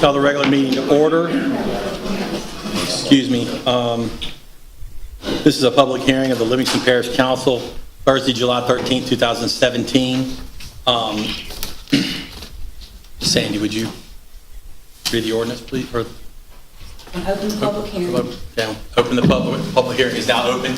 Call the regular meeting to order. Excuse me. This is a public hearing of the Livingston Parish Council, Thursday, July 13th, 2017. Sandy, would you read the ordinance, please? Or Open the public hearing. Open the public hearing is now open.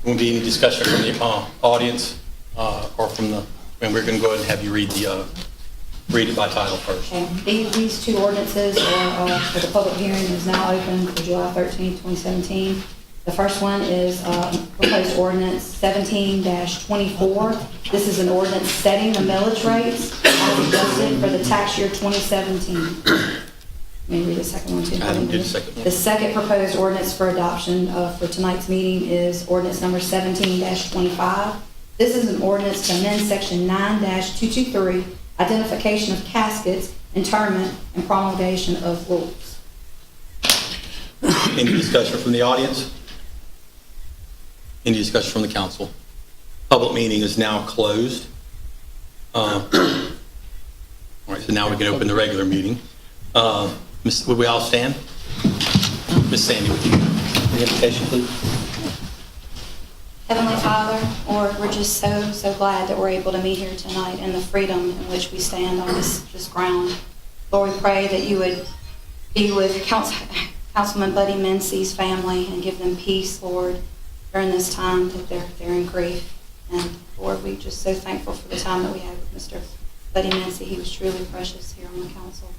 Won't be any discussion from the audience or from the. And we're going to go ahead and have you read it by title first. Okay. These two ordinances are for the public hearing is now open for July 13, 2017. The first one is proposed ordinance 17-24. This is an ordinance setting the millage rates as adjusted for the tax year 2017. Let me read the second one too. I didn't do the second one. The second proposed ordinance for adoption for tonight's meeting is ordinance number 17-25. This is an ordinance to amend section 9-223, identification of caskets, interment, and promulgation of rules. Any discussion from the audience? Any discussion from the council? Public meeting is now closed. All right, so now we can open the regular meeting. Would we all stand? Miss Sandy, would you the invitation, please? Heavenly Father, Lord, we're just so glad that we're able to meet here tonight and the freedom in which we stand on this ground. Lord, we pray that you would be with Councilman Buddy Mency's family and give them peace, Lord, during this time that they're in grief. And Lord, we're just so thankful for the time that we had with Mr. Buddy Mency. He was truly precious here on the council.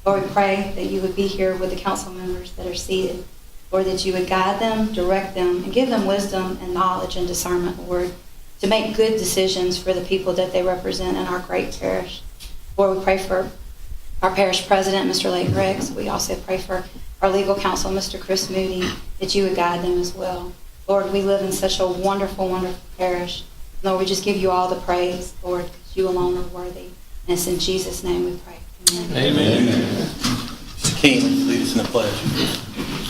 Lord, we pray that you would be here with the council members that are seated. Lord, that you would guide them, direct them, and give them wisdom and knowledge and discernment, Lord, to make good decisions for the people that they represent in our great parish. Lord, we pray for our parish president, Mr. Lake Riggs. We also pray for our legal counsel, Mr. Chris Moody, that you would guide them as well. Lord, we live in such a wonderful, wonderful parish. Lord, we just give you all the praise, Lord, because you alone are worthy. And it's in Jesus' name we pray. Amen. Amen. Mr. King, lead us in the pledge.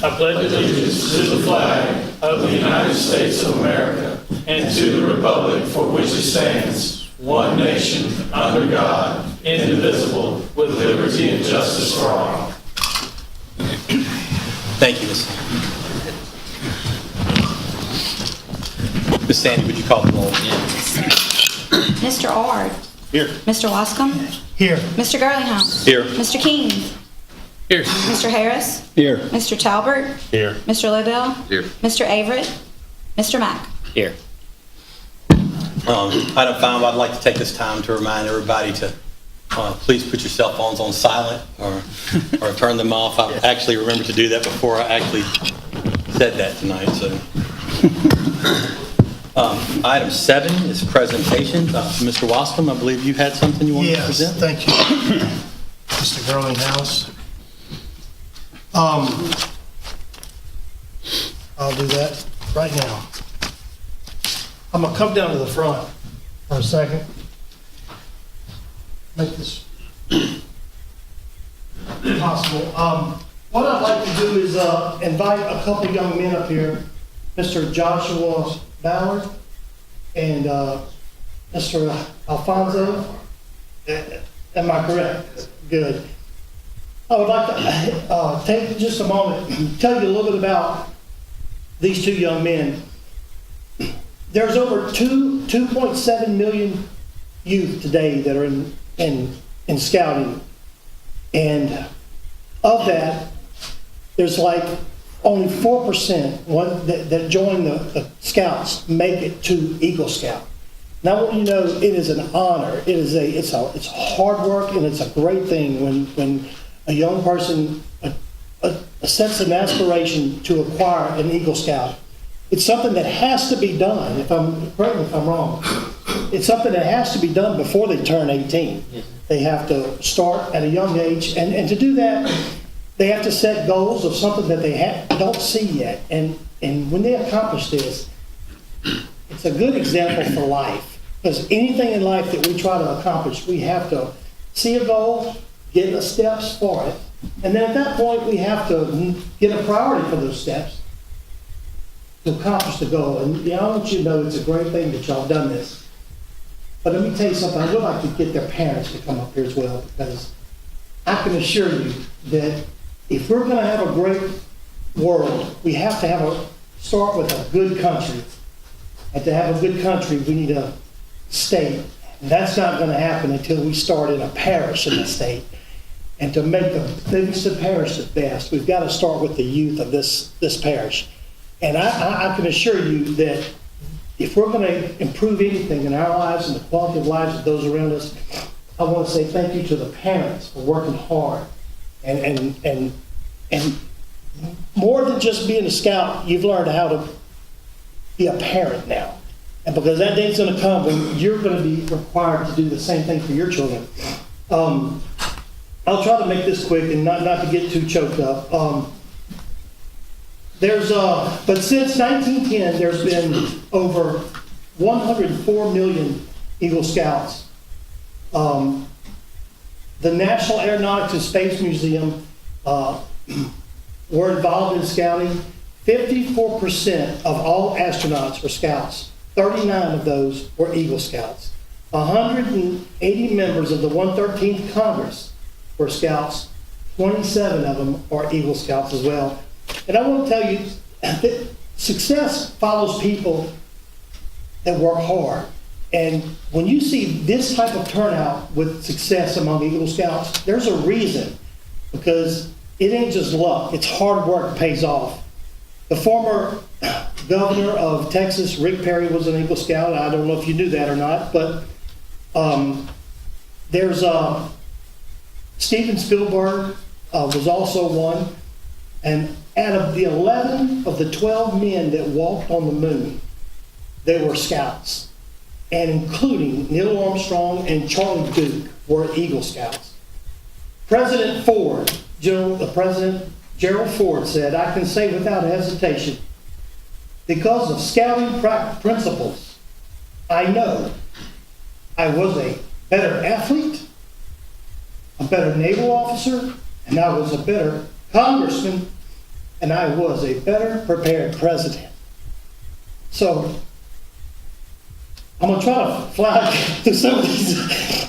I pledge allegiance to the flag of the United States of America and to the republic for which it stands, one nation, under God, indivisible, with liberty and justice for all. Thank you, Miss Sandy. Miss Sandy, would you call the roll? Mr. Ard. Here. Mr. Wascom. Here. Mr. Girlinghouse. Here. Mr. King. Here. Mr. Harris. Here. Mr. Talbert. Here. Mr. Lobel. Here. Mr. Averett. Mr. Mack. Here. Item 5, I'd like to take this time to remind everybody to please put your cell phones on silent or turn them off. I actually remembered to do that before I actually said that tonight. So, item 7 is presentation. Mr. Wascom, I believe you had something you wanted to present. Yes, thank you, Mr. Girlinghouse. I'll do that right now. I'm gonna come down to the front for a second. Make this possible. What I'd like to do is invite a couple young men up here, Mr. Joshua Ballard and Mr. Alfonso. Am I correct? Good. I would like to take just a moment and tell you a little bit about these two young men. There's over 2.7 million youth today that are in scouting. And of that, there's like only 4% that join the scouts make it to Eagle Scout. Now, I want you to know it is an honor. It's hard work, and it's a great thing when a young person sets an aspiration to acquire an Eagle Scout. It's something that has to be done. Correct me if I'm wrong. It's something that has to be done before they turn 18. Yes. They have to start at a young age, and to do that, they have to set goals of something that they don't see yet. And when they accomplish this, it's a good example for life. Because anything in life that we try to accomplish, we have to see a goal, get the steps for it, and then at that point, we have to get a priority for those steps to accomplish the goal. And I want you to know it's a great thing that y'all done this. But let me tell you something. I would like to get their parents to come up here as well, because I can assure you that if we're going to have a great world, we have to start with a good country. And to have a good country, we need a state. And that's not going to happen until we start in a parish in the state. And to make the Livingston Parish the best, we've got to start with the youth of this parish. And I can assure you that if we're going to improve anything in our lives and the quality of lives of those around us, I want to say thank you to the parents for working hard. And more than just being a scout, you've learned how to be a parent now. And because that day's going to come when you're going to be required to do the same thing for your children. I'll try to make this quick and not to get too choked up. But since 1910, there's been over 104 million Eagle Scouts. The National Aeronautics and Space Museum were involved in scouting. 54% of all astronauts were scouts. 39 of those were Eagle Scouts. 180 members of the 113th Congress were scouts. 27 of them are Eagle Scouts as well. And I want to tell you that success follows people that work hard. And when you see this type of turnout with success among Eagle Scouts, there's a reason, because it ain't just luck. It's hard work that pays off. The former governor of Texas, Rick Perry, was an Eagle Scout. I don't know if you knew that or not, but there's Steven Spielberg was also one. And out of the 11 of the 12 men that walked on the moon, they were scouts. And including Neil Armstrong and Charlie Duke were Eagle Scouts. President Ford, President Gerald Ford said, "I can say without hesitation, because of scouting principles, I know I was a better athlete, a better naval officer, and I was a better congressman, and I was a better prepared president." So I'm going to try to fly through some of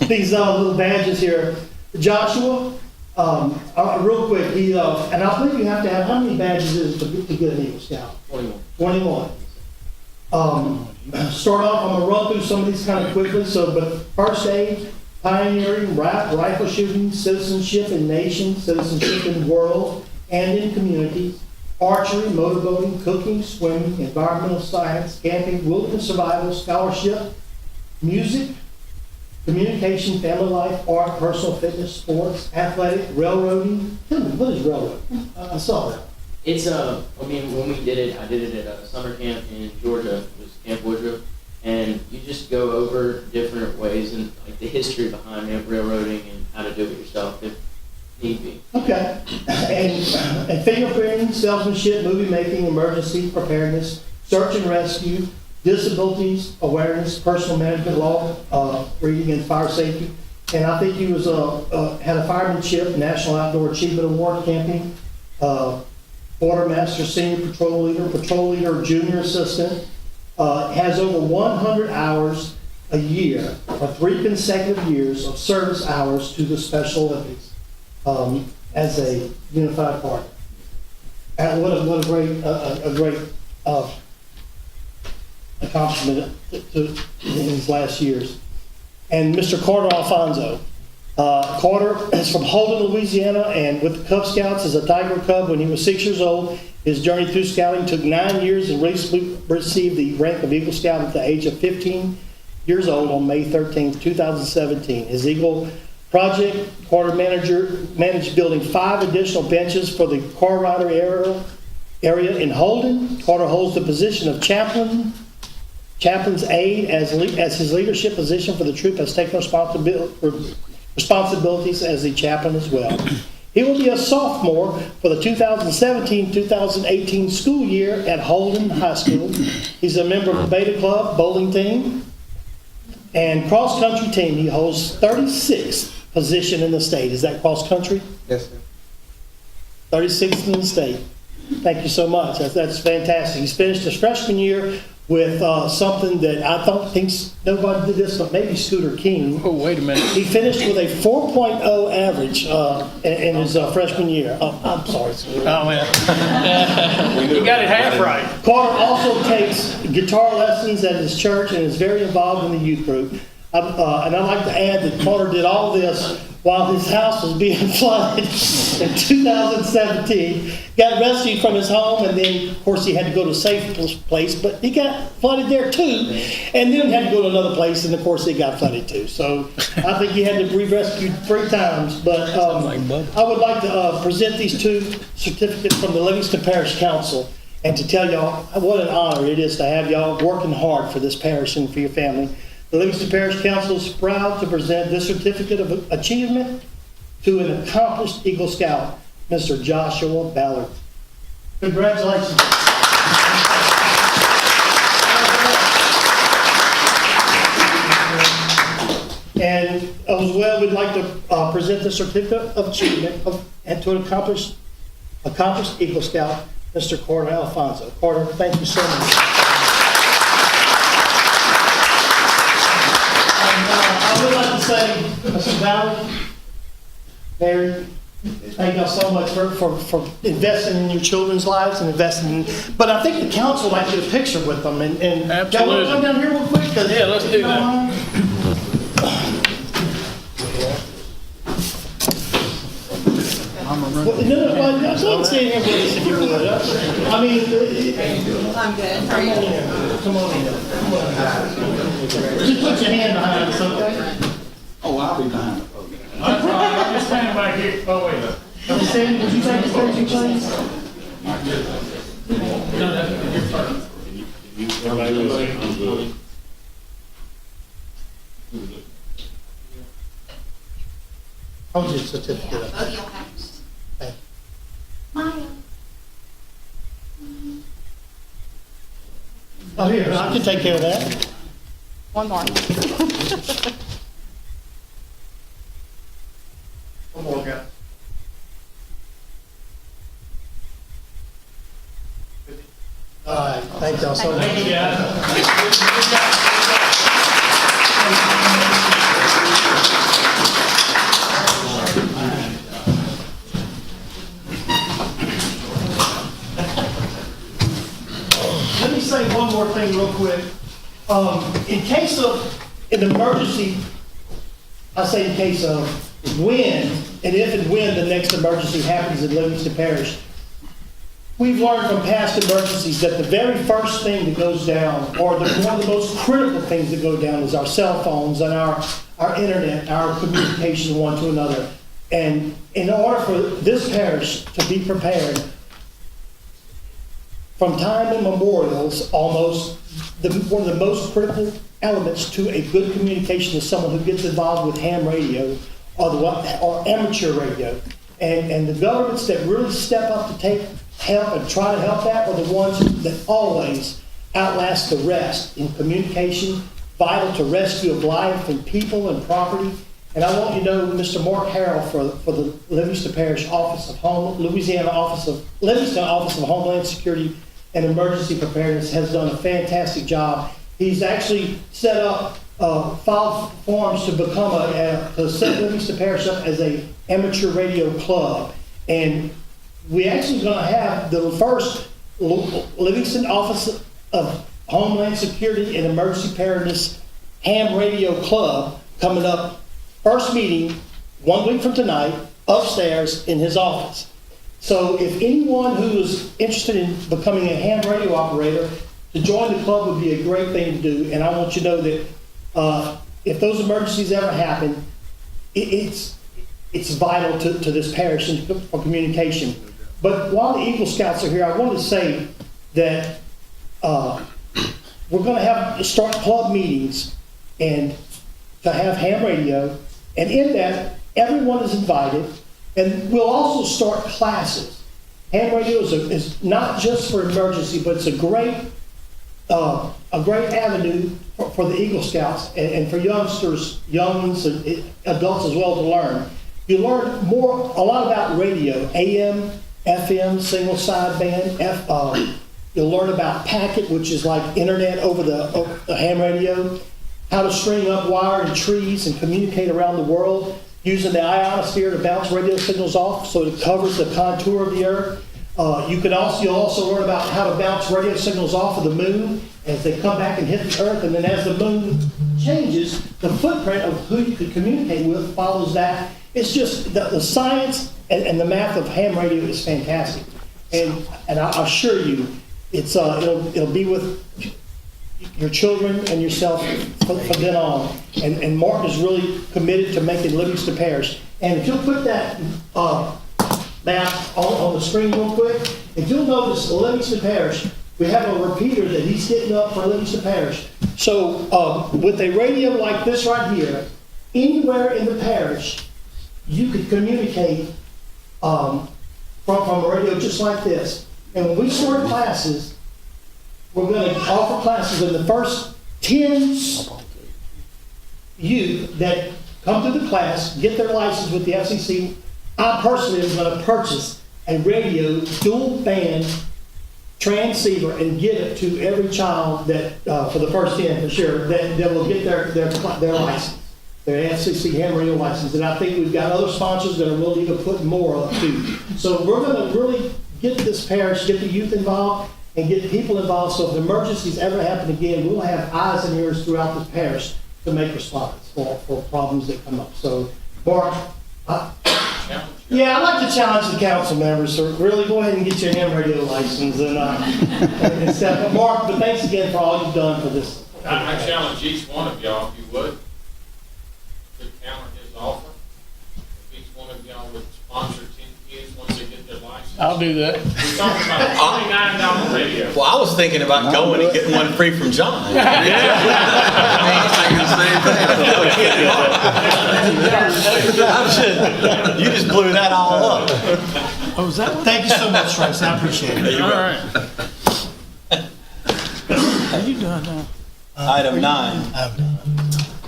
these little badges here. Joshua, real quick, and I believe you have to have, how many badges is it to get an Eagle Scout? 21. Start off, I'm going to run through some of these kind of quickly. But first aid, pioneering, rifle shooting, citizenship in nations, citizenship in the world and in communities, archery, motorboating, cooking, swimming, environmental science, camping, wilderness survival, scholarship, music, communication, family life, art, personal fitness, sports, athletic, railroading. Tell me, what is railroading? I saw that. It's when we did it, I did it at a summer camp in Georgia. It was Camp Woodruff, and you just go over different ways and like the history behind railroading and how to do it yourself if need be. Okay. And fingerprinting, salesmanship, movie making, emergency preparedness, search and rescue, disabilities awareness, personal management, law, reading, and fire safety. And I think he was had a firemanship, National Outdoor Achievement Award, camping, quartermaster, senior patrol leader, junior assistant. Has over 100 hours a year for 3 consecutive years of service hours to the Special Olympics as a unified party. And what a great accomplishment in his last years. And Mr. Carter Alfonso. Carter is from Holden, Louisiana, and with the Cub Scouts as a Tiger Cub when he was 6 years old. His journey through scouting took 9 years and recently received the rank of Eagle Scout at the age of 15 years old on May 13, 2017. His Eagle Project, Carter managed building 5 additional benches for the car rider area in Holden. Carter holds the position of chaplain's aide as his leadership position for the troop has taken responsibilities as the chaplain as well. He will be a sophomore for the 2017-2018 school year at Holden High School. He's a member of the Beta Club bowling team and cross-country team. He holds 36th position in the state. Is that cross-country? Yes, sir. 36th in the state. Thank you so much. That's fantastic. He's finished his freshman year with something that I don't think nobody did this, but maybe Scooter King. Oh, wait a minute. He finished with a 4.0 average in his freshman year. Oh, I'm sorry, Scooter. Oh, man. You got it half right. Carter also takes guitar lessons at his church and is very involved in the youth group. And I'd like to add that Carter did all this while his house was being flooded in 2017. Got rescued from his home, and then, of course, he had to go to a safe place, but he got flooded there too. And then had to go to another place, and of course, he got flooded too. So I think he had to be rescued 3 times. But I would like to present these 2 certificates from the Livingston Parish Council and to tell y'all what an honor it is to have y'all working hard for this parish and for your family. The Livingston Parish Council is proud to present this certificate of achievement to an accomplished Eagle Scout, Mr. Joshua Ballard. Congratulations. And as well, we'd like to present the certificate of achievement and to an accomplished Eagle Scout, Mr. Carter Alfonso. Carter, thank you so much. I would like to say, Mr. Ballard, Mary, thank y'all so much for investing in your children's lives and investing in, but I think the council would like to get a picture with them. And y'all want to come down here real quick? Yeah, let's do that. Well, no, don't stay here with us if you would. I mean, I'm good. How are you? come on in. Come on in. Just put your hand behind us, okay? Oh, I'll be behind the podium. I'm just standing back here. Oh, wait. Mr. Sandy, would you take this picture, please? No, that's your turn. Hold your certificate up. Both of y'all have. Thank you. Maya. Oh, here, I can take care of that. One more. One more, guys. All right, thank y'all so much. Thank you, guys. Let me say one more thing real quick. In case of an emergency, I say in case of when, and if and when the next emergency happens in Livingston Parish, we've learned from past emergencies that the very first thing that goes down, or one of the most critical things that go down, is our cell phones and our internet, our communication one to another. And in order for this parish to be prepared, from time immemorials, almost, one of the most critical elements to a good communication is someone who gets involved with ham radio or amateur radio. And the governments that really step up to take help and try to help that are the ones that always outlast the rest in communication, vital to rescue of life and people and property. And I want you to know Mr. Mark Harrell for the Livingston Parish Office of Livingston Office of Homeland Security and Emergency Preparedness has done a fantastic job. He's actually set up, filed forms to become to set Livingston Parish up as a amateur radio club. And we're actually going to have the first Livingston Office of Homeland Security and Emergency Preparedness ham radio club coming up. First meeting 1 week from tonight upstairs in his office. So if anyone who is interested in becoming a ham radio operator, to join the club would be a great thing to do. And I want you to know that if those emergencies ever happen, it's vital to this parish for communication. But while the Eagle Scouts are here, I want to say that we're going to start club meetings and to have ham radio. And in that, everyone is invited. And we'll also start classes. Ham radio is not just for emergency, but it's a great avenue for the Eagle Scouts and for youngsters, young ones, and adults as well to learn. You learn a lot about radio, AM, FM, single sideband, You'll learn about packet, which is like internet over the ham radio, how to string up wire in trees and communicate around the world using the ionosphere to bounce radio signals off so it covers the contour of the earth. You'll also learn about how to bounce radio signals off of the moon as they come back and hit the earth, and then as the moon changes, the footprint of who you could communicate with follows that. It's just the science and the math of ham radio is fantastic. And I assure you, it'll be with your children and yourself from then on. And Martin is really committed to making Livingston Parish. And if you'll put that map on the screen real quick, if you'll notice Livingston Parish, we have a repeater that he's hitting up for Livingston Parish. So with a radio like this right here, anywhere in the parish, you could communicate from a radio just like this. And when we start classes, we're going to offer classes in the first 10 youth that come to the class, get their license with the FCC. I personally am going to purchase a radio dual band transceiver and give it to every child that, for the first 10 for sure, that will get their license, their FCC ham radio license. And I think we've got other sponsors that are willing to put more up too. So we're going to really get this parish, get the youth involved, and get people involved, so if emergencies ever happen again, we'll have eyes and ears throughout the parish to make response for problems that come up. So, Mark, I'd like to challenge the council members to really go ahead and get your ham radio license and stuff. But Mark, but thanks again for all you've done for this. I challenge each one of y'all, if you would, to counter his offer. If each one of y'all would sponsor 10 kids once they get their license. I'll do that. We're talking about $29 radio. Well, I was thinking about going and getting one free from John. You just blew that all up. Oh, is that one? Thank you so much, Trace. I appreciate it. All right. Are you done now? Item 9,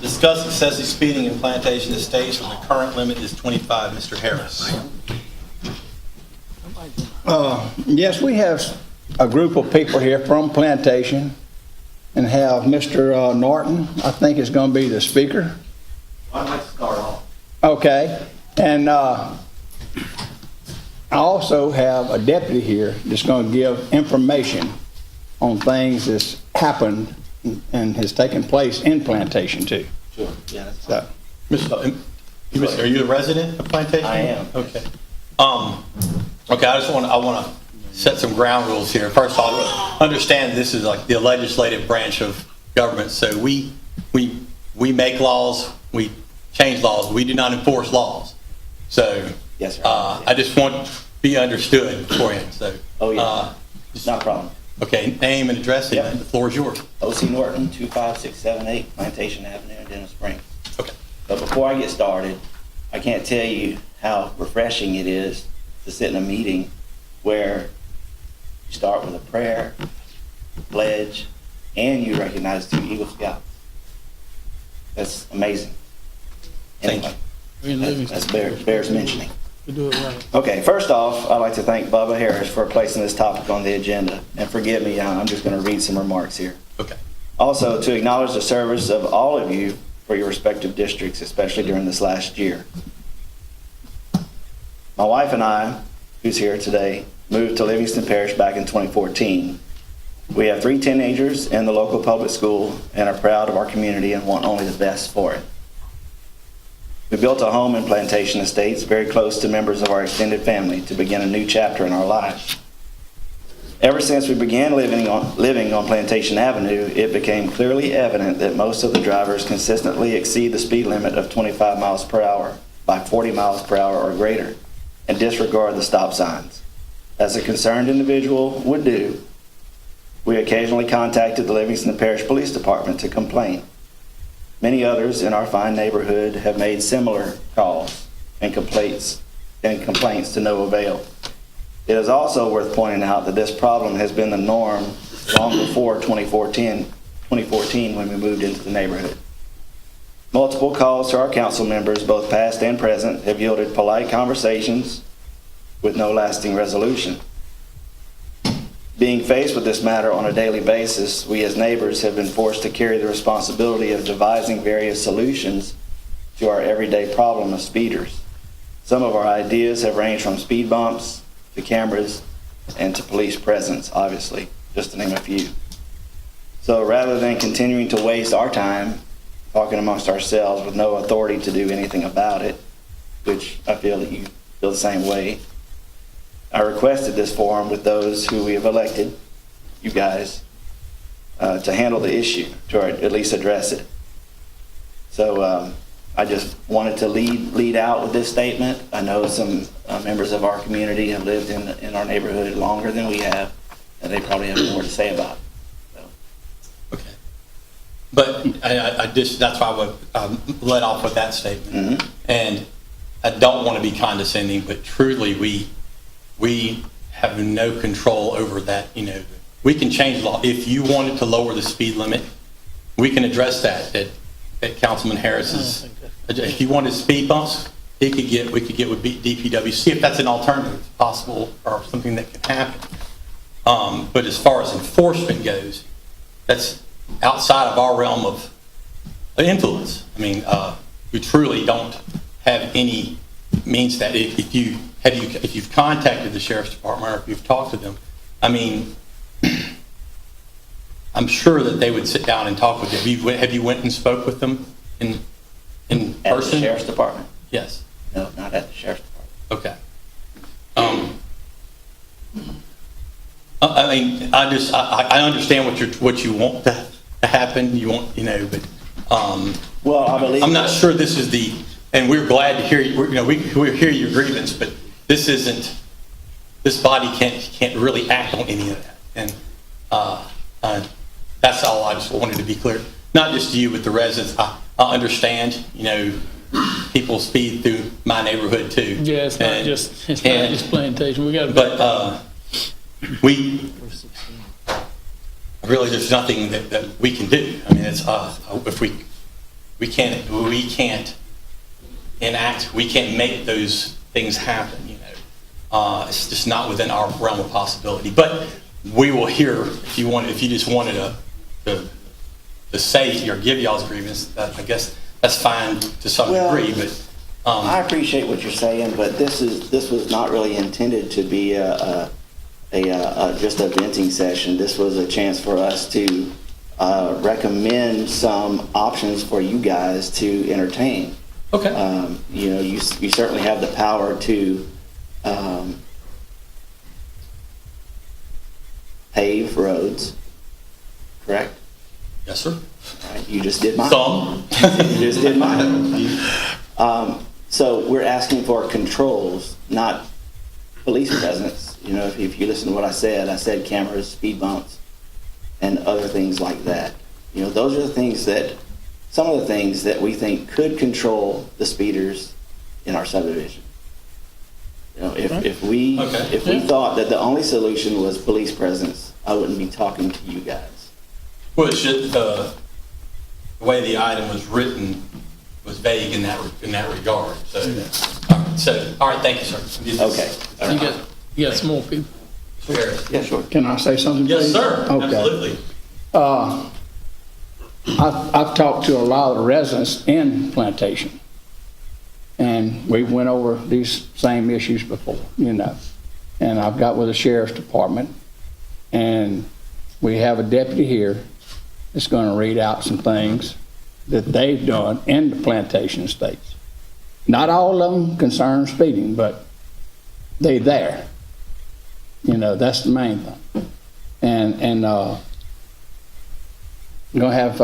discuss excessive speeding in Plantation Estates when the current limit is 25. Mr. Harris. Yes, we have a group of people here from Plantation and have Mr. Norton, I think is going to be the speaker. I'd like to start off. Okay. And I also have a deputy here that's going to give information on things that's happened and has taken place in Plantation too. Sure. Yeah, that's So, Are you a resident of Plantation? I am. Okay. Okay, I want to set some ground rules here. First of all, understand this is like the legislative branch of government, so we make laws, we change laws, we do not enforce laws. So, Yes, sir. I just want to be understood beforehand. So, Oh, yeah. Not a problem. Okay, name and address, Yep. and the floor is yours. O.C. Norton, 25678 Plantation Avenue in Denham Springs. Okay. But before I get started, I can't tell you how refreshing it is to sit in a meeting where you start with a prayer, pledge, and you recognize 2 Eagle Scouts. That's amazing. Thank Anyway, We're in Livingston. that bears mentioning. We do it right. Okay, first off, I'd like to thank Bubba Harris for placing this topic on the agenda. And forgive me, I'm just going to read some remarks here. Okay. Also, to acknowledge the service of all of you for your respective districts, especially during this last year. My wife and I, who's here today, moved to Livingston Parish back in 2014. We have 3 teenagers in the local public school and are proud of our community and want only the best for it. We built a home in Plantation Estates very close to members of our extended family to begin a new chapter in our lives. Ever since we began living on Plantation Avenue, it became clearly evident that most of the drivers consistently exceed the speed limit of 25 miles per hour by 40 miles per hour or greater and disregard the stop signs. As a concerned individual would do, we occasionally contacted the Livingston Parish Police Department to complain. Many others in our fine neighborhood have made similar calls and complaints to no avail. It is also worth pointing out that this problem has been the norm long before 2014 when we moved into the neighborhood. Multiple calls to our council members, both past and present, have yielded polite conversations with no lasting resolution. Being faced with this matter on a daily basis, we as neighbors have been forced to carry the responsibility of devising various solutions to our everyday problem of speeders. Some of our ideas have ranged from speed bumps to cameras and to police presence, obviously, just to name a few. So rather than continuing to waste our time talking amongst ourselves with no authority to do anything about it, which I feel that you feel the same way, I requested this forum with those who we have elected, you guys, to handle the issue, to at least address it. So I just wanted to lead out with this statement. I know some members of our community have lived in our neighborhood longer than we have, and they probably have more to say about it. So. Okay. But I just, that's why I would let off with that statement. Mm-hmm. And I don't want to be condescending, but truly we have no control over that. You know, we can change law. If you wanted to lower the speed limit, we can address that at Councilman Harris's. If you wanted speed bumps, we could get with DPW, see if that's an alternative possible or something that can happen. But as far as enforcement goes, that's outside of our realm of influence. I mean, we truly don't have any means that if you've contacted the sheriff's department or if you've talked to them, I mean, I'm sure that they would sit down and talk with you. Have you went and spoke with them in person? At the sheriff's department? Yes. No, not at the sheriff's department. Okay. I mean, I understand what you want to happen. You want, you know, but Well, I believe I'm not sure this is the. And we're glad to hear you. You know, we hear your grievance, but this isn't. This body can't really act on any of that, and that's all. I just wanted to be clear, not just to you, but the residents. I understand. You know, people speed through my neighborhood too. Yeah, it's not just plantation. We got to. But we really, there's nothing that we can do. I mean, it's if we can't enact, we can't make those things happen. You know, it's just not within our realm of possibility. But we will hear if you just wanted to say or give y'all's grievance. I guess that's fine to some degree. But I appreciate what you're saying, but this was not really intended to be just a venting session. This was a chance for us to recommend some options for you guys to entertain. okay, You know, you certainly have the power to pave roads, correct? yes, sir. Right, you just did mine. Some. You just did mine. So we're asking for controls, not police presence. You know, if you listen to what I said cameras, speed bumps, and other things like that. You know, those are the things some of the things that we think could control the speeders in our subdivision. You know, if we thought that the only solution was police presence, I wouldn't be talking to you guys. Well, it's just the way the item was written was vague in that regard. So, all right, thank you, sir. Okay. You got some more people. Sure. Yeah, sure. Can I say something, Yes, please? sir. Okay. Absolutely. I've talked to a lot of the residents in Plantation, and we went over these same issues before, you know. And I've got with the sheriff's department, and we have a deputy here that's going to read out some things that they've done in the plantation estates. Not all of them concern speeding, but they're there. You know, that's the main thing. And I'm going to have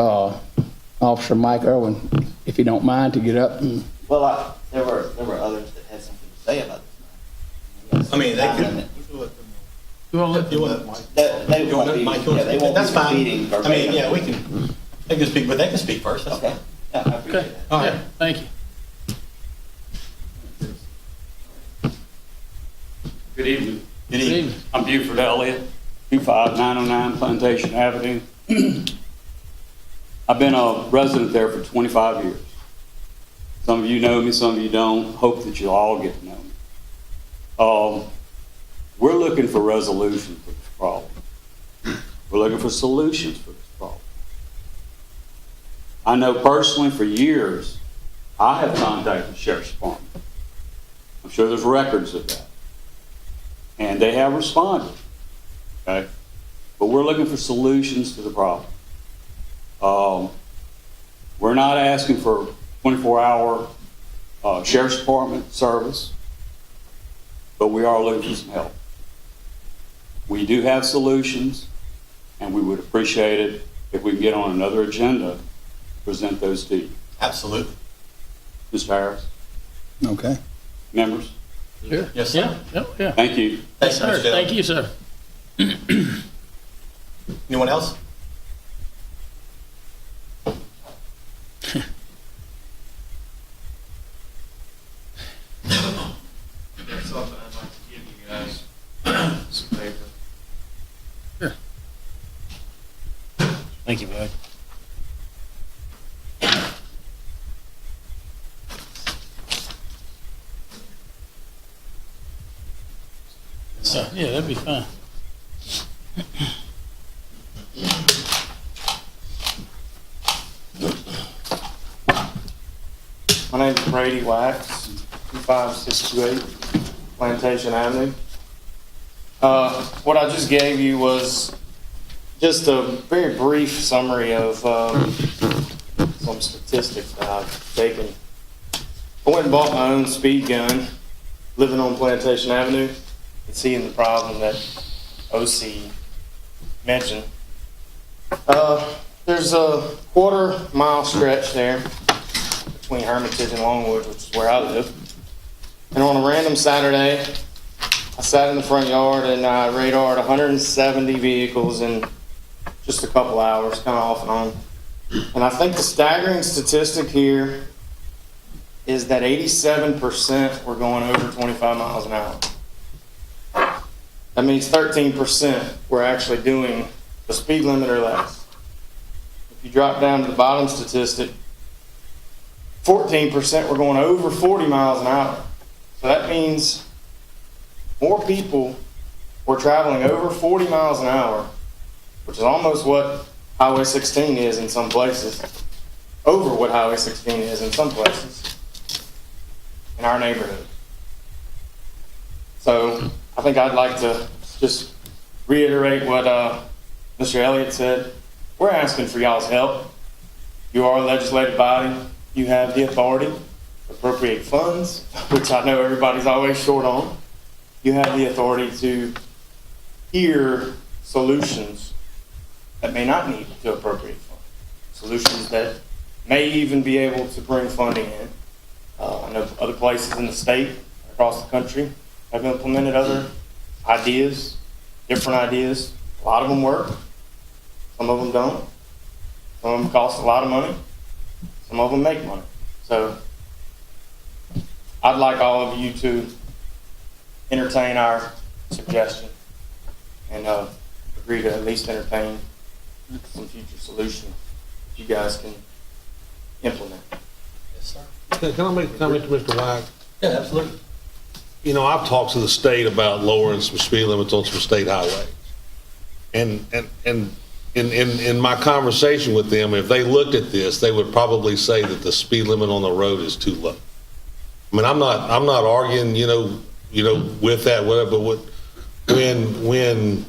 Officer Mike Irwin, if you don't mind, to get up and... Well, there were others that had something to say about this. I mean, they could. You want to let You them? want They you want won't be, Mike? yeah, they won't That's be fine. competing I mean, verbatim. yeah, we can. They can speak, but they can speak first. That's Okay. fine. Yeah, I appreciate Okay. that. All right. Yeah, thank you. Good evening. Good evening. I'm Buford Elliott, 25909 Plantation Avenue. I've been a resident there for 25 years. Some of you know me, some of you don't. Hope that you'll all get to know me. We're looking for resolution for this problem. We're looking for solutions for this problem. I know personally for years, I have contacted the Sheriff's Department. I'm sure there's records of that. And they have responded, okay? But we're looking for solutions to the problem. We're not asking for 24-hour Sheriff's Department service, but we are looking for some help. We do have solutions, and we would appreciate it if we can get on another agenda to present those to you. Absolutely. Mr. Harris, Okay. members, Sure. Yes, sir. Yeah. thank you. Thanks, Sir, Mr. Dale. thank you, sir. Anyone else? Something I'd like to give you guys some paper. Sure. Thank you, bud. Yeah, that'd be fine. My name's Brady Wax, 25628 Plantation Avenue. What I just gave you was just a very brief summary of some statistics that I've taken. I went and bought my own speed gun, living on Plantation Avenue, and seeing the problem that OC mentioned. There's a quarter-mile stretch there between Hermitage and Longwood, which is where I live. And on a random Saturday, I sat in the front yard and I radared 170 vehicles in just a couple hours, kind of off and on. And I think the staggering statistic here is that 87% were going over 25 miles an hour. That means 13% were actually doing the speed limit or less. If you drop down to the bottom statistic, 14% were going over 40 miles an hour. So that means more people were traveling over 40 miles an hour, which is almost what Highway 16 is in some places, over what Highway 16 is in some places in our neighborhood. So I think I'd like to just reiterate what Mr. Elliott said. We're asking for y'all's help. You are a legislative body. You have the authority to appropriate funds, which I know everybody's always short on. You have the authority to hear solutions that may not need to appropriate funds, solutions that may even be able to bring funding in. I know other places in the state, across the country, have implemented other ideas, different ideas. A lot of them work. Some of them don't. Some of them cost a lot of money. Some of them make money. So I'd like all of you to entertain our suggestion and agree to at least entertain some future solution that you guys can implement. Yes, sir. Can I make a comment to Mr. White? Yeah, absolutely. You know, I've talked to the state about lowering some speed limits on some state highways. And in my conversation with them, if they looked at this, they would probably say that the speed limit on the road is too low. I mean, I'm not arguing, with that, whatever, but when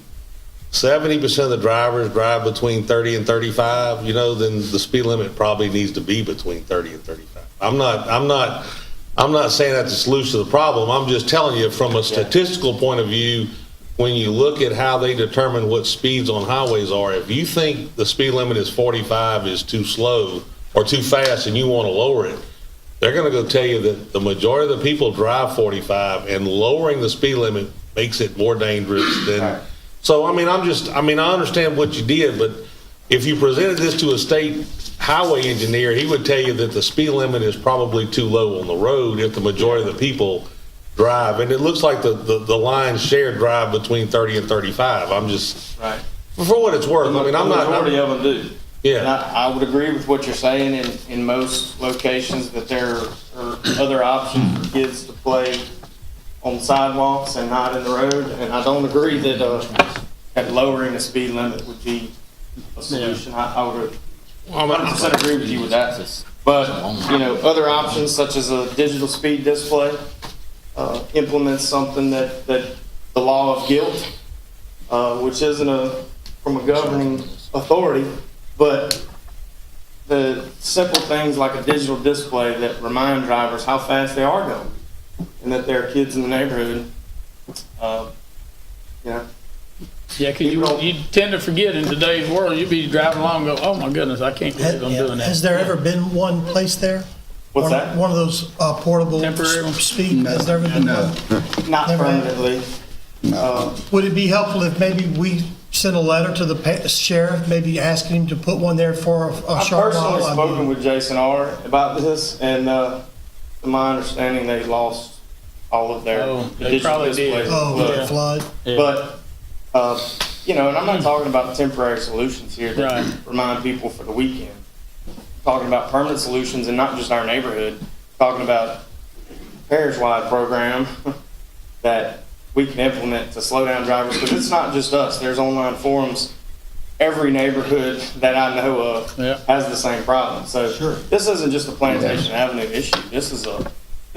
70% of the drivers drive between 30 and 35, then the speed limit probably needs to be between 30 and 35. I'm not saying that's the solution to the problem. I'm just telling you from a statistical point of view, when you look at how they determine what speeds on highways are, if you think the speed limit is 45 is too slow or too fast and you want to lower it, they're going to go tell you that the majority of the people drive 45 and lowering the speed limit makes it more dangerous than. Right. So, I understand what you did, but if you presented this to a state highway engineer, he would tell you that the speed limit is probably too low on the road if the majority of the people drive. And it looks like the lines shared drive between 30 and 35. I'm just, right. For what it's worth, I'm not. The majority of them do. Yeah. And I would agree with what you're saying in most locations that there are other options for kids to play on sidewalks and not in the road. And I don't agree that that lowering the speed limit would be a solution. I would Well, I mean, 100% agree with you with that. But, other options such as a digital speed display, implement something that the law of guilt, which isn't from a governing authority, but the simple things like a digital display that remind drivers how fast they are going and that there are kids in the neighborhood, Yeah, because you tend to forget in today's world, you'd be driving along and go, oh my goodness, I can't believe I'm doing that. Has there ever been one placed there? What's that? One of those portable Temporary? speed, has there ever been one? Not Never had. permanently. Would it be helpful if maybe we sent a letter to the sheriff, maybe asking him to put one there for a I've short while? personally I spoken mean, with Jason R. about this, and to my understanding, they lost all of their Oh, they digital probably did. displays. Oh, But- Yeah. flood? Yeah. But, and I'm not talking about temporary solutions here that Right. remind people for the weekend. I'm talking about permanent solutions and not just our neighborhood. Talking about parish-wide program that we can implement to slow down drivers, because it's not just us. There's online forums. Every neighborhood that I know of Yeah. has the same problem. So this isn't just a Plantation Avenue issue. This is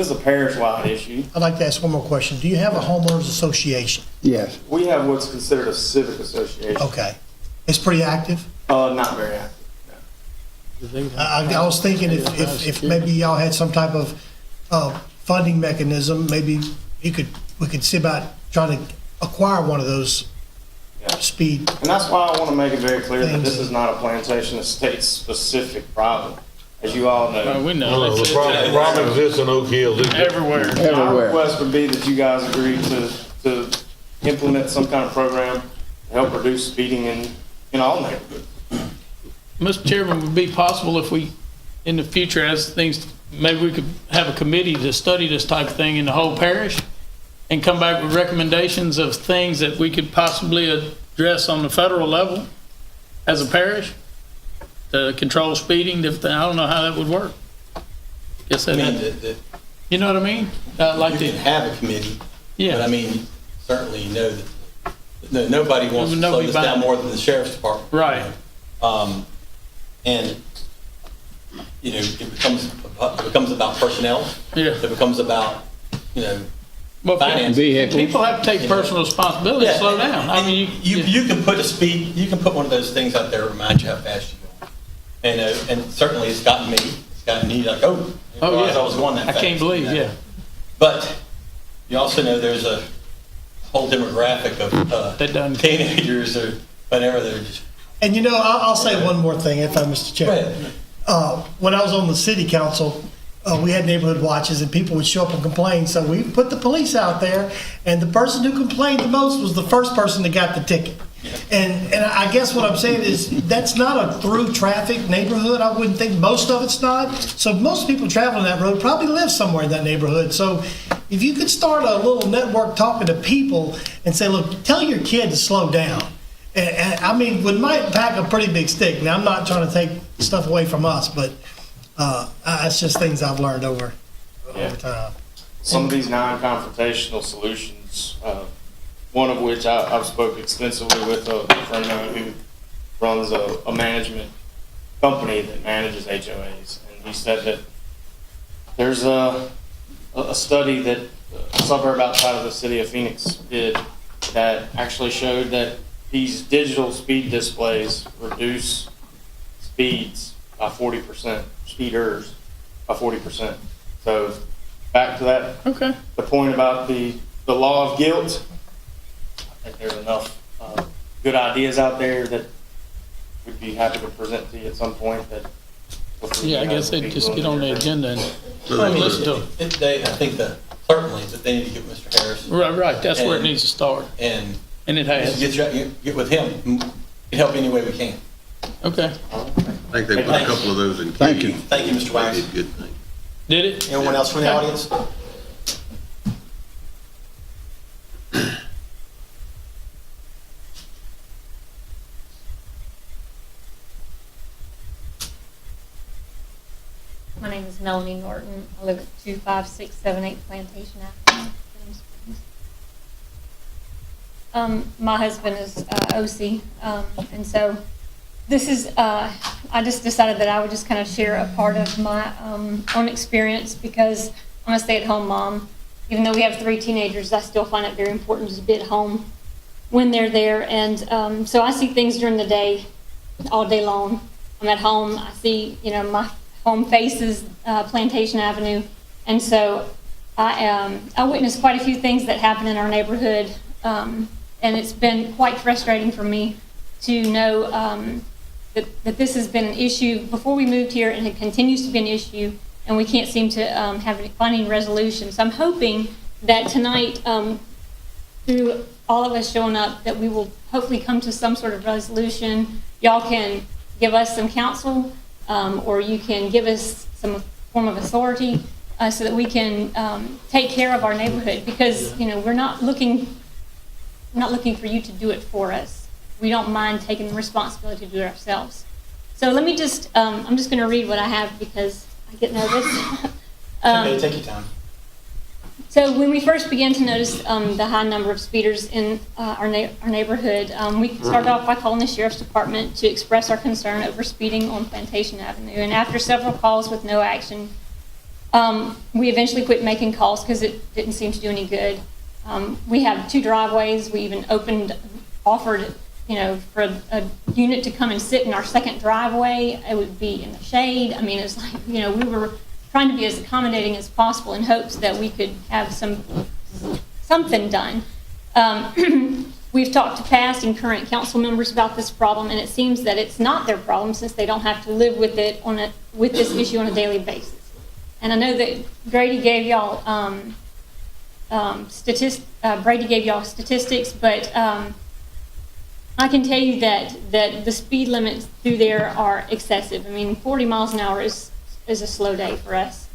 a parish-wide issue. I'd like to ask one more question. Do you have a homeowners association? Yes. We have what's considered a civic association. Okay. It's pretty active? Not very active. I was thinking if maybe y'all had some type of funding mechanism, maybe we could see about trying to acquire one of those Yeah. speed. And that's why I want to make it very clear that Things. this is not a Plantation Estates specific problem, as you all Oh, know. we know. No, It's- the problem exists in Oak Hills. Everywhere. My Everywhere. request would be that you guys agree to implement some kind of program to help reduce speeding in all neighborhoods. Mr. Chairman, would it be possible if we, in the future, as things, maybe we could have a committee to study this type of thing in the whole parish and come back with recommendations of things that we could possibly address on the federal level as a parish to control speeding? I don't know how that would work. Guess I that, mean, you know what I mean? Like you the, can have a committee, yeah. but I mean, certainly you know that nobody wants to slow Nobody this down buying- more than the sheriff's department. Right. And, it becomes about personnel. Yeah. It becomes about, Well, finance. Vehicles. people have to take personal responsibility to slow down. I mean, You can put you can put one of those things out there to remind you how fast you're going. And certainly it's gotten me. It's gotten me like, oh, I oh realized yeah. I was going that I fast. can't believe, yeah. But you also know there's a whole demographic of That doesn't- teenagers or whatever. They're just, And I'll say one more thing, if I, Mr. go Chairman. ahead. When I was on the city council, we had neighborhood watches and people would show up and complain. So we put the police out there, and the person who complained the most was the first person that got the ticket. And I guess what I'm saying is that's not a through traffic neighborhood. I wouldn't think most of it's not. So most people traveling that road probably live somewhere in that neighborhood. So if you could start a little network talking to people and say, look, tell your kid to slow down. And I mean, we might pack a pretty big stick. Now, I'm not trying to take stuff away from us, but it's just things I've learned over time. Some of these non-confrontational solutions, one of which I've spoken extensively with a friend of mine who runs a management company that manages HOAs. And he said that there's a study that a suburb outside of the city of Phoenix did that actually showed that these digital speed displays reduce speeds by 40%, speeders by 40%. So back to that, Okay. the point about the law of guilt, I think there's enough good ideas out there that we'd be happy to present to you at some point that. Yeah, I guess they'd just get on the agenda and I mean, listen to them. I think that certainly that they need to get Mr. Harris Right, that's where it And- needs to start. and And it has. get with him. Get help any way we can. Okay. I think they put a couple of those in. Thank you. Thank you, Mr. They Wax. did good things. Did it? Anyone else from the audience? My name is Melanie Norton. I live at 25678 Plantation Avenue. My husband is OC, and so this is, I just decided that I would just kind of share a part of my own experience because I'm a stay-at-home mom. Even though we have 3 teenagers, I still find it very important to be at home when they're there. And so I see things during the day, all day long. I'm at home. I see, my home faces Plantation Avenue. And so I witnessed quite a few things that happen in our neighborhood. And it's been quite frustrating for me to know that this has been an issue before we moved here, and it continues to be an issue, and we can't seem to find any resolution. So I'm hoping that tonight, through all of us showing up, that we will hopefully come to some sort of resolution. Y'all can give us some counsel, or you can give us some form of authority so that we can take care of our neighborhood, because we're not looking for you to do it for us. We don't mind taking the responsibility to do it ourselves. So let me just, I'm just going to read what I have because I get nervous. Okay, take your time. So when we first began to notice the high number of speeders in our neighborhood, we started off by calling the Sheriff's Department to express our concern over speeding on Plantation Avenue. And after several calls with no action, we eventually quit making calls because it didn't seem to do any good. We have 2 driveways. We even offered, for a unit to come and sit in our second driveway. It would be in the shade. I mean, it's like, we were trying to be as accommodating as possible in hopes that we could have something done. We've talked to past and current council members about this problem, and it seems that it's not their problem since they don't have to live with it with this issue on a daily basis. And I know that Brady gave y'all statistics, but I can tell you that the speed limits through there are excessive. I mean, 40 miles an hour is a slow day for us.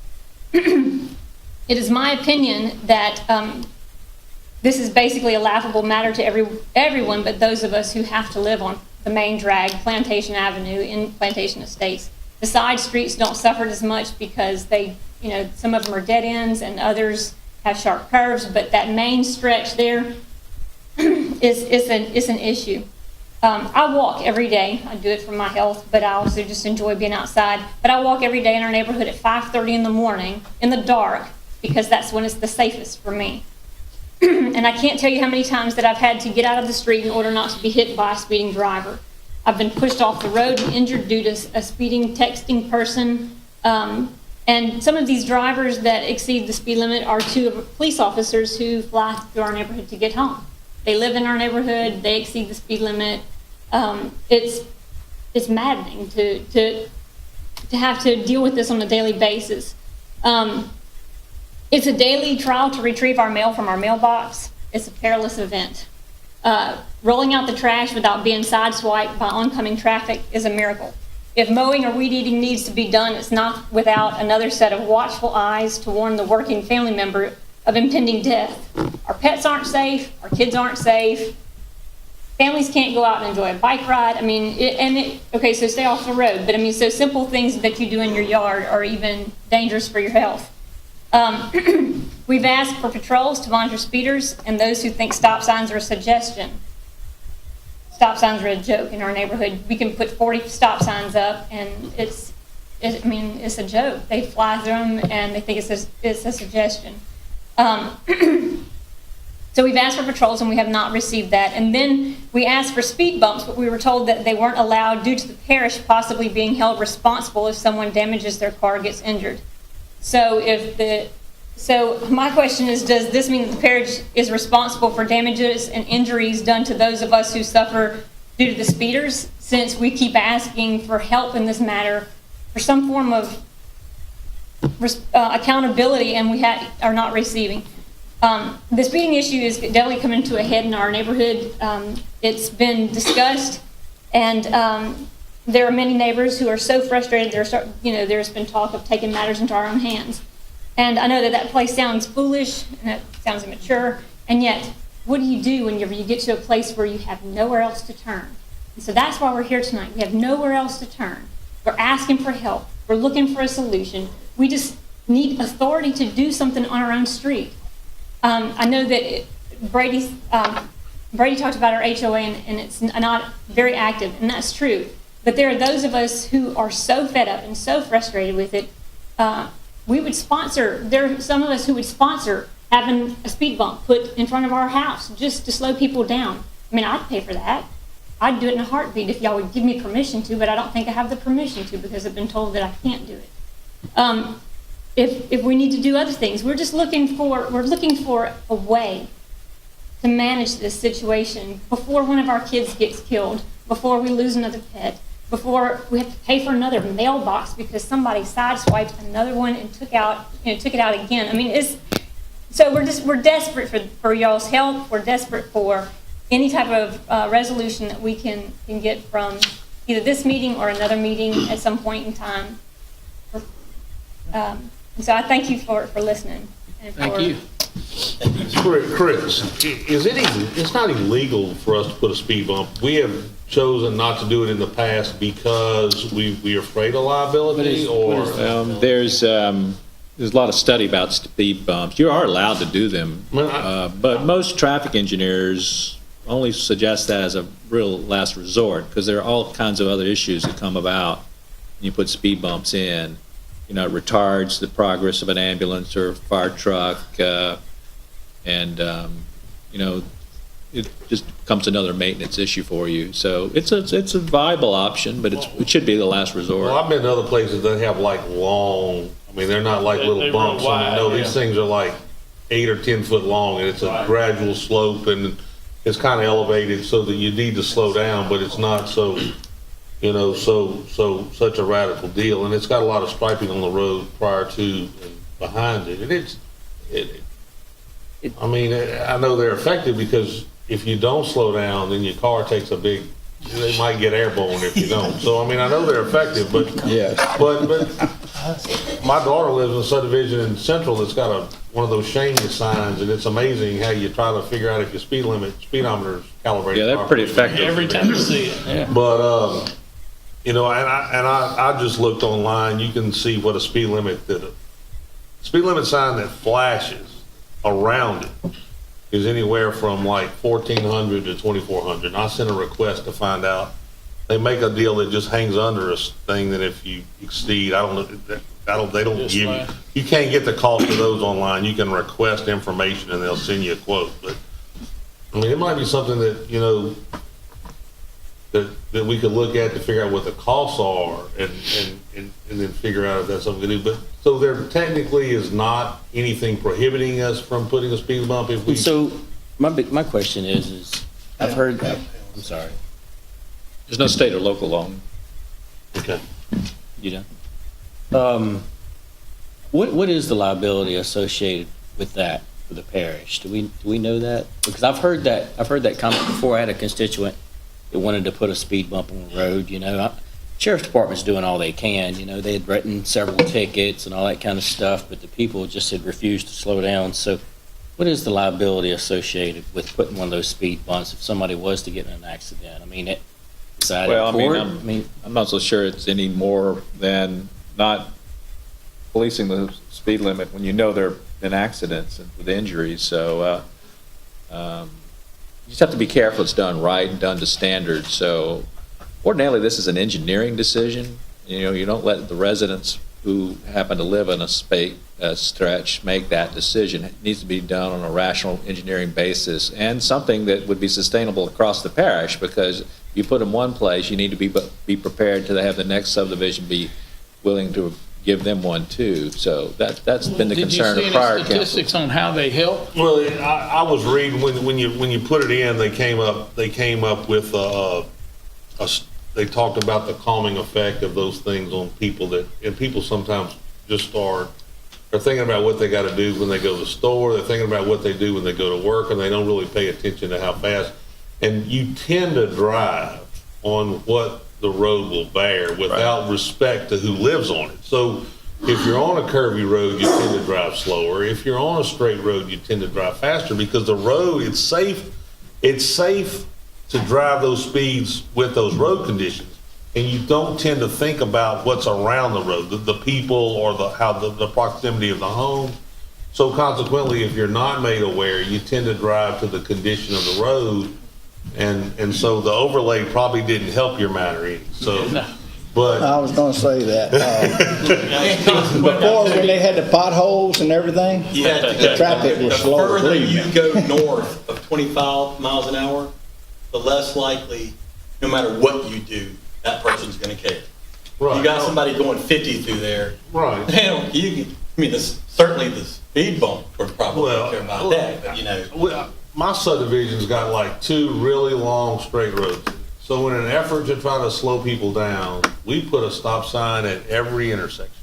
It is my opinion that this is basically a laughable matter to everyone but those of us who have to live on the main drag, Plantation Avenue in Plantation Estates. The side streets don't suffer as much because some of them are dead ends and others have sharp curves, but that main stretch there is an issue. I walk every day. I do it for my health, but I also just enjoy being outside. But I walk every day in our neighborhood at 5:30 in the morning in the dark because that's when it's the safest for me. And I can't tell you how many times that I've had to get out of the street in order not to be hit by a speeding driver. I've been pushed off the road and injured due to a speeding, texting person. And some of these drivers that exceed the speed limit are 2 police officers who fly through our neighborhood to get home. They live in our neighborhood. They exceed the speed limit. It's maddening to have to deal with this on a daily basis. It's a daily trial to retrieve our mail from our mailbox. It's a perilous event. Rolling out the trash without being sideswiped by oncoming traffic is a miracle. If mowing or weed eating needs to be done, it's not without another set of watchful eyes to warn the working family member of impending death. Our pets aren't safe. Our kids aren't safe. Families can't go out and enjoy a bike ride. I mean, okay, so stay off the road. But I mean, so simple things that you do in your yard are even dangerous for your health. We've asked for patrols to monitor speeders and those who think stop signs are a suggestion. Stop signs are a joke in our neighborhood. We can put 40 stop signs up, and it's a joke. They fly through them, and they think it's a suggestion. So we've asked for patrols, and we have not received that. And then we asked for speed bumps, but we were told that they weren't allowed due to the parish possibly being held responsible if someone damages their car or gets injured. So my question is, does this mean that the parish is responsible for damages and injuries done to those of us who suffer due to the speeders, since we keep asking for help in this matter, for some form of accountability, and we are not receiving? The speeding issue is definitely coming to a head in our neighborhood. It's been discussed, and there are many neighbors who are so frustrated. There's been talk of taking matters into our own hands. And I know that place sounds foolish and it sounds immature, and yet, what do you do whenever you get to a place where you have nowhere else to turn? And so that's why we're here tonight. We have nowhere else to turn. We're asking for help. We're looking for a solution. We just need authority to do something on our own street. I know that Brady Brady talked about our HOA, and it's not very active, and that's true. But there are those of us who are so fed up and so frustrated with it. We would sponsor, there are some of us who would sponsor having a speed bump put in front of our house just to slow people down. I mean, I'd pay for that. I'd do it in a heartbeat if y'all would give me permission to, but I don't think I have the permission to because I've been told that I can't do it. If we need to do other things, we're looking for a way to manage this situation before one of our kids gets killed, before we lose another pet, before we have to pay for another mailbox because somebody sideswiped another one and took it out again. I mean, so we're desperate for y'all's help. We're desperate for any type of resolution that we can get from either this meeting or another meeting at some point in time. So I thank you for listening. And Thank you. Chris, it's not illegal for us to put a speed bump. We have chosen not to do it in the past because we're afraid of liability, or? There's a lot of study about speed bumps. You are allowed to do them, but most traffic engineers only suggest that as a real last resort because there are all kinds of other issues that come about when you put speed bumps in. You know, it retards the progress of an ambulance or fire truck, and you know, it just becomes another maintenance issue for you. So it's a viable option, but it should be the last resort. Well, I've been to other places that have like long. I mean, they're not like little bumps. Wide, no, these things are like 8 or 10 foot long, and it's a gradual slope, and it's kind of elevated so that you need to slow down, but it's not so. You know, such a radical deal, and it's got a lot of striping on the road prior to and behind it. And I mean, I know they're effective because if you don't slow down, then your car takes they might get airborne if you don't. So, I mean, I know they're effective, but Yes. but my daughter lives in a subdivision in Central that's got one of those shame you signs, and it's amazing how you try to figure out if your speedometer is calibrated. Yeah, they're pretty effective. Every time you see it. Yeah. But you know, and I just looked online. You can see what a speed limit sign that flashes around it is anywhere from like 1,400 to 2,400. And I sent a request to find out. They make a deal that just hangs under a thing that if you exceed, they don't give you. You can't get the cost of those online. You can request information and they'll send you a quote. But I mean, it might be something that, you know, that we could look at to figure out what the costs are and then figure out if that's something to do. But so there technically is not anything prohibiting us from putting a speed bump if we. So my question is I've heard that. I'm sorry. There's no state or local law. Okay. You know. What is the liability associated with that for the parish? Do we know that? Because I've heard that comment before. I had a constituent that wanted to put a speed bump on the road. You know, sheriff's department's doing all they can. You know, they had written several tickets and all that kind of stuff, but the people just had refused to slow down. So, what is the liability associated with putting one of those speed bumps if somebody was to get in an accident? I mean, is that in court? I'm not so sure it's any more than not policing the speed limit when you know there have been accidents and with injuries. So you just have to be careful it's done right and done to standards. So ordinarily this is an engineering decision. You know, you don't let the residents who happen to live in a stretch make that decision. It needs to be done on a rational engineering basis and something that would be sustainable across the parish, because if you put them one place, you need to be prepared to have the next subdivision be willing to give them one too. So that's been the concern of prior Did you see any statistics on how they help? Well, I was reading when you put it in, they came up with they talked about the calming effect of those things on people and people sometimes just they're thinking about what they got to do when they go to the store. They're thinking about what they do when they go to work, and they don't really pay attention to how fast. And you tend to drive on what the road will bear without respect to who lives on it. So if you're on a curvy road, you tend to drive slower. If you're on a straight road, you tend to drive faster because the road, it's safe to drive those speeds with those road conditions. And you don't tend to think about what's around the road, the people or the proximity of the home. So consequently, if you're not made aware, you tend to drive to the condition of the road. And so the overlay probably didn't help your matter any. So, but I was gonna say that. Before, when they had the potholes and everything, the traffic was The slower. further believe you me. go north of 25 miles an hour, the less likely, no matter what you do, that person's going to care. You got somebody going 50 through there. Right. Certainly the speed bump would probably care about that, but my subdivision's got like 2 really long straight roads. So in an effort to try to slow people down, we put a stop sign at every intersection.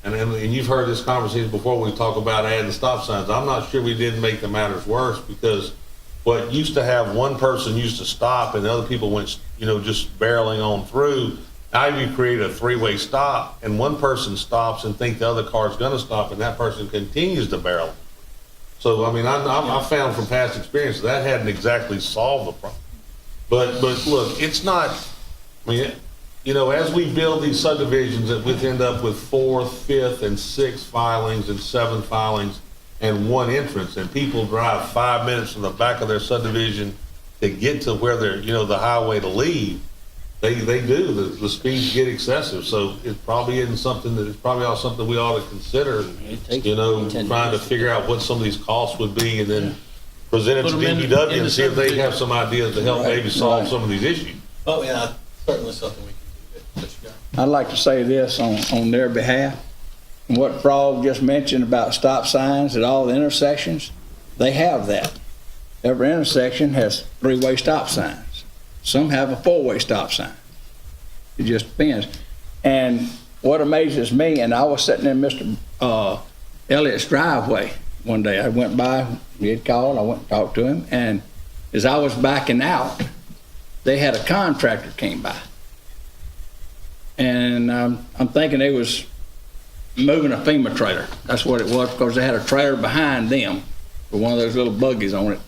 And you've heard this conversation before, we talk about adding stop signs. I'm not sure we didn't make the matters worse, because what used to have one person used to stop and the other people went, just barreling on through. Now you create a 3-way stop, and one person stops and think the other car's gonna stop, and that person continues to barrel. So, I found from past experience that hadn't exactly solved the problem. But look, it's not, as we build these subdivisions, that we end up with 4th, 5th, and 6th filings and 7 filings and 1 entrance, and people drive 5 minutes from the back of their subdivision to get to where they're, the highway to leave. They do. The speeds get excessive, so it probably isn't something that, it's probably all something we ought to consider, trying to figure out what some of these costs would be, and then present it to DPW and see if they have some ideas to help maybe solve some of these issues. Oh, yeah, certainly something we can do. I'd like to say this on their behalf. What Frog just mentioned about stop signs at all the intersections, they have that. Every intersection has 3-way stop signs. Some have a 4-way stop sign. It just depends. And what amazes me, and I was sitting in Mr. Elliott's driveway one day. I went by, he had called, I went and talked to him, and as I was backing out, they had a contractor came by. And I'm thinking they was moving a FEMA trailer. That's what it was, because they had a trailer behind them with one of those little buggies on it,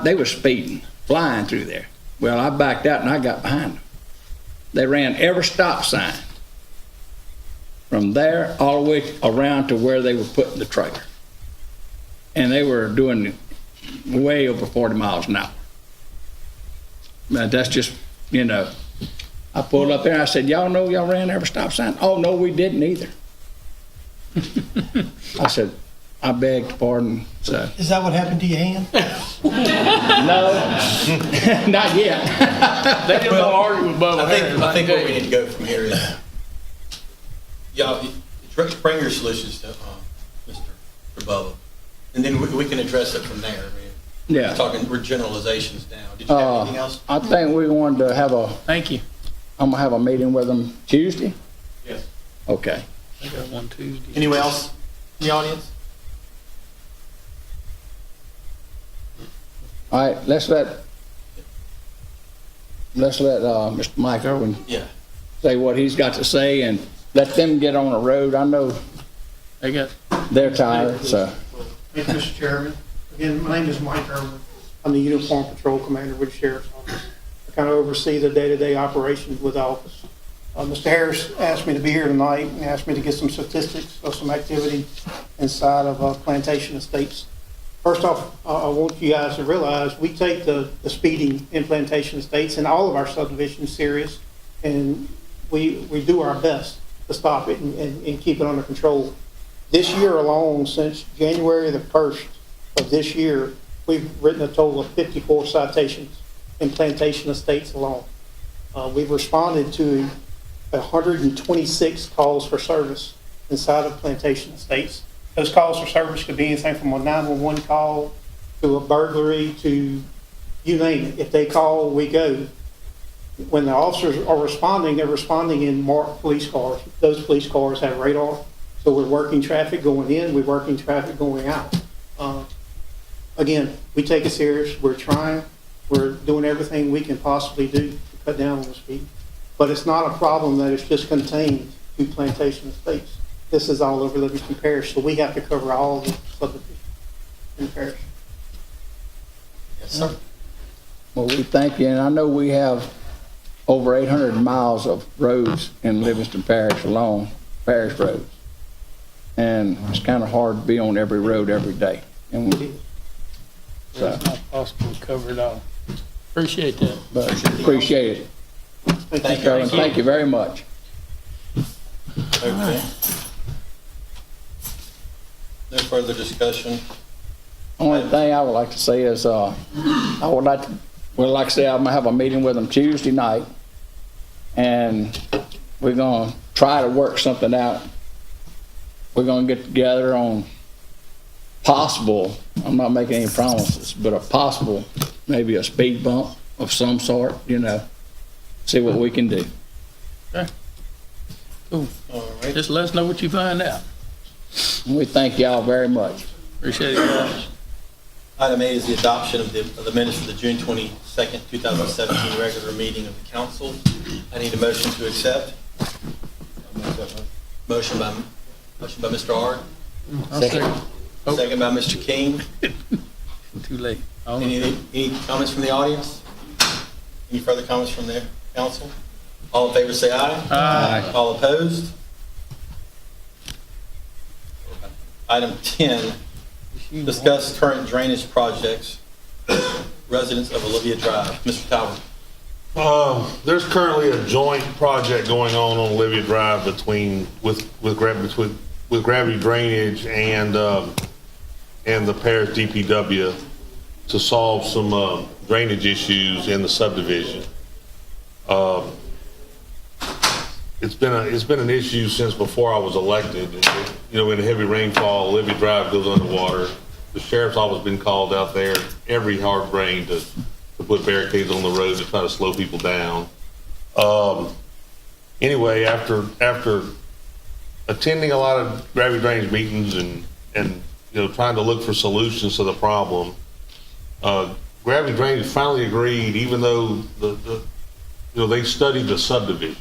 They were speeding, flying through there. Well, I backed out and I got behind them. They ran every stop sign from there all the way around to where they were putting the trailer. And they were doing way over 40 miles an hour. Now, that's just, I pulled up there and I said, y'all know y'all ran every stop sign? Oh, no, we didn't either. I said, I beg your pardon. So. Is that what happened to your hand? No, not yet. They just don't argue with Bubba. I think where we need to go from here is, bring your solutions to Mr. Bubba, and then we can address it from there. Yeah. We're generalizations now. Did you have anything else? I think we wanted to have Thank you. I'm gonna have a meeting with them Tuesday? Yes. Okay. I got one Tuesday. Anyone else in the audience? All right, let's let Mr. Mike Irwin say what he's got to say, and let them get on the road. I know they're tired, so. Thank you, Mr. Chairman. Again, my name is Mike Irwin. I'm the Uniform Patrol Commander with the Sheriff's Office. I kind of oversee the day-to-day operations with the office. Mr. Harris asked me to be here tonight and asked me to get some statistics of some activity inside of Plantation Estates. First off, I want you guys to realize we take the speeding in Plantation Estates and all of our subdivisions serious, and we do our best to stop it and keep it under control. This year alone, since January the 1st of this year, we've written a total of 54 citations in Plantation Estates alone. We've responded to 126 calls for service inside of Plantation Estates. Those calls for service could be anything from a 911 call to a burglary to you name it. If they call, we go. When the officers are responding, they're responding in marked police cars. Those police cars have radar, so we're working traffic going in, we're working traffic going out. Again, we take it serious. We're trying. We're doing everything we can possibly do to cut down on the speed. But it's not a problem that is just contained to Plantation Estates. This is all over Livingston Parish, so we have to cover all the subdivisions in the parish. Yes, sir. Well, we thank you, and I know we have over 800 miles of roads in Livingston Parish alone, parish roads. and it's kind of hard to be on every road every day. And so, It's not possible to cover it all. Appreciate that. but appreciate it. Thank Okay, you. and thank you very much. Okay. No further discussion. Only thing I would like to say is, I would like to, well, like I say, I'm gonna have a meeting with them Tuesday night, and we're gonna try to work something out. We're gonna get together on possible, I'm not making any promises, but a possible, maybe a speed bump of some sort, see what we can do. Cool. All right. Just let us know what you find out. And we thank y'all very much. Appreciate it, guys. Item A is the adoption of the minutes for the June 22nd, 2017 regular meeting of the council. I need a motion to accept. Motion by Mr. Ard. Second. Oh. Second by Mr. King. Too late. Any comments from the audience? Any further comments from the council? All in favor say aye. Aye. All opposed? Item 10, discuss current drainage projects, residents of Olivia Drive. Mr. Talbot. There's currently a joint project going on Olivia Drive with gravity drainage and the parish DPW to solve some drainage issues in the subdivision. It's been an issue since before I was elected. In heavy rainfall, Olivia Drive goes underwater. The sheriff's office been called out there every hard rain to put barricades on the road to try to slow people down. Anyway, after attending a lot of gravity drainage meetings and trying to look for solutions to the problem, gravity drainage finally agreed, even though they studied the subdivision.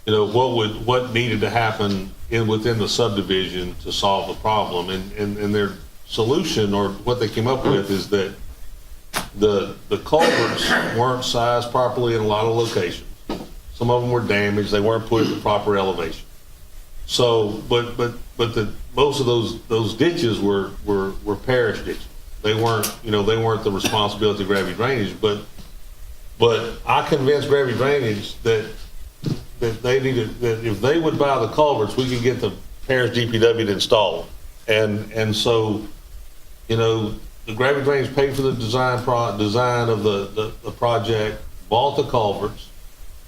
What needed to happen within the subdivision to solve the problem, and their solution, or what they came up with, is that the culverts weren't sized properly in a lot of locations. Some of them were damaged; they weren't put at the proper elevation. So, but most of those ditches were parish ditches. They weren't the responsibility of gravity drainage. But I convinced gravity drainage that they needed, that if they would buy the culverts, we could get the parish DPW to install them. And so, the gravity drainage paid for the design of the project, bought the culverts.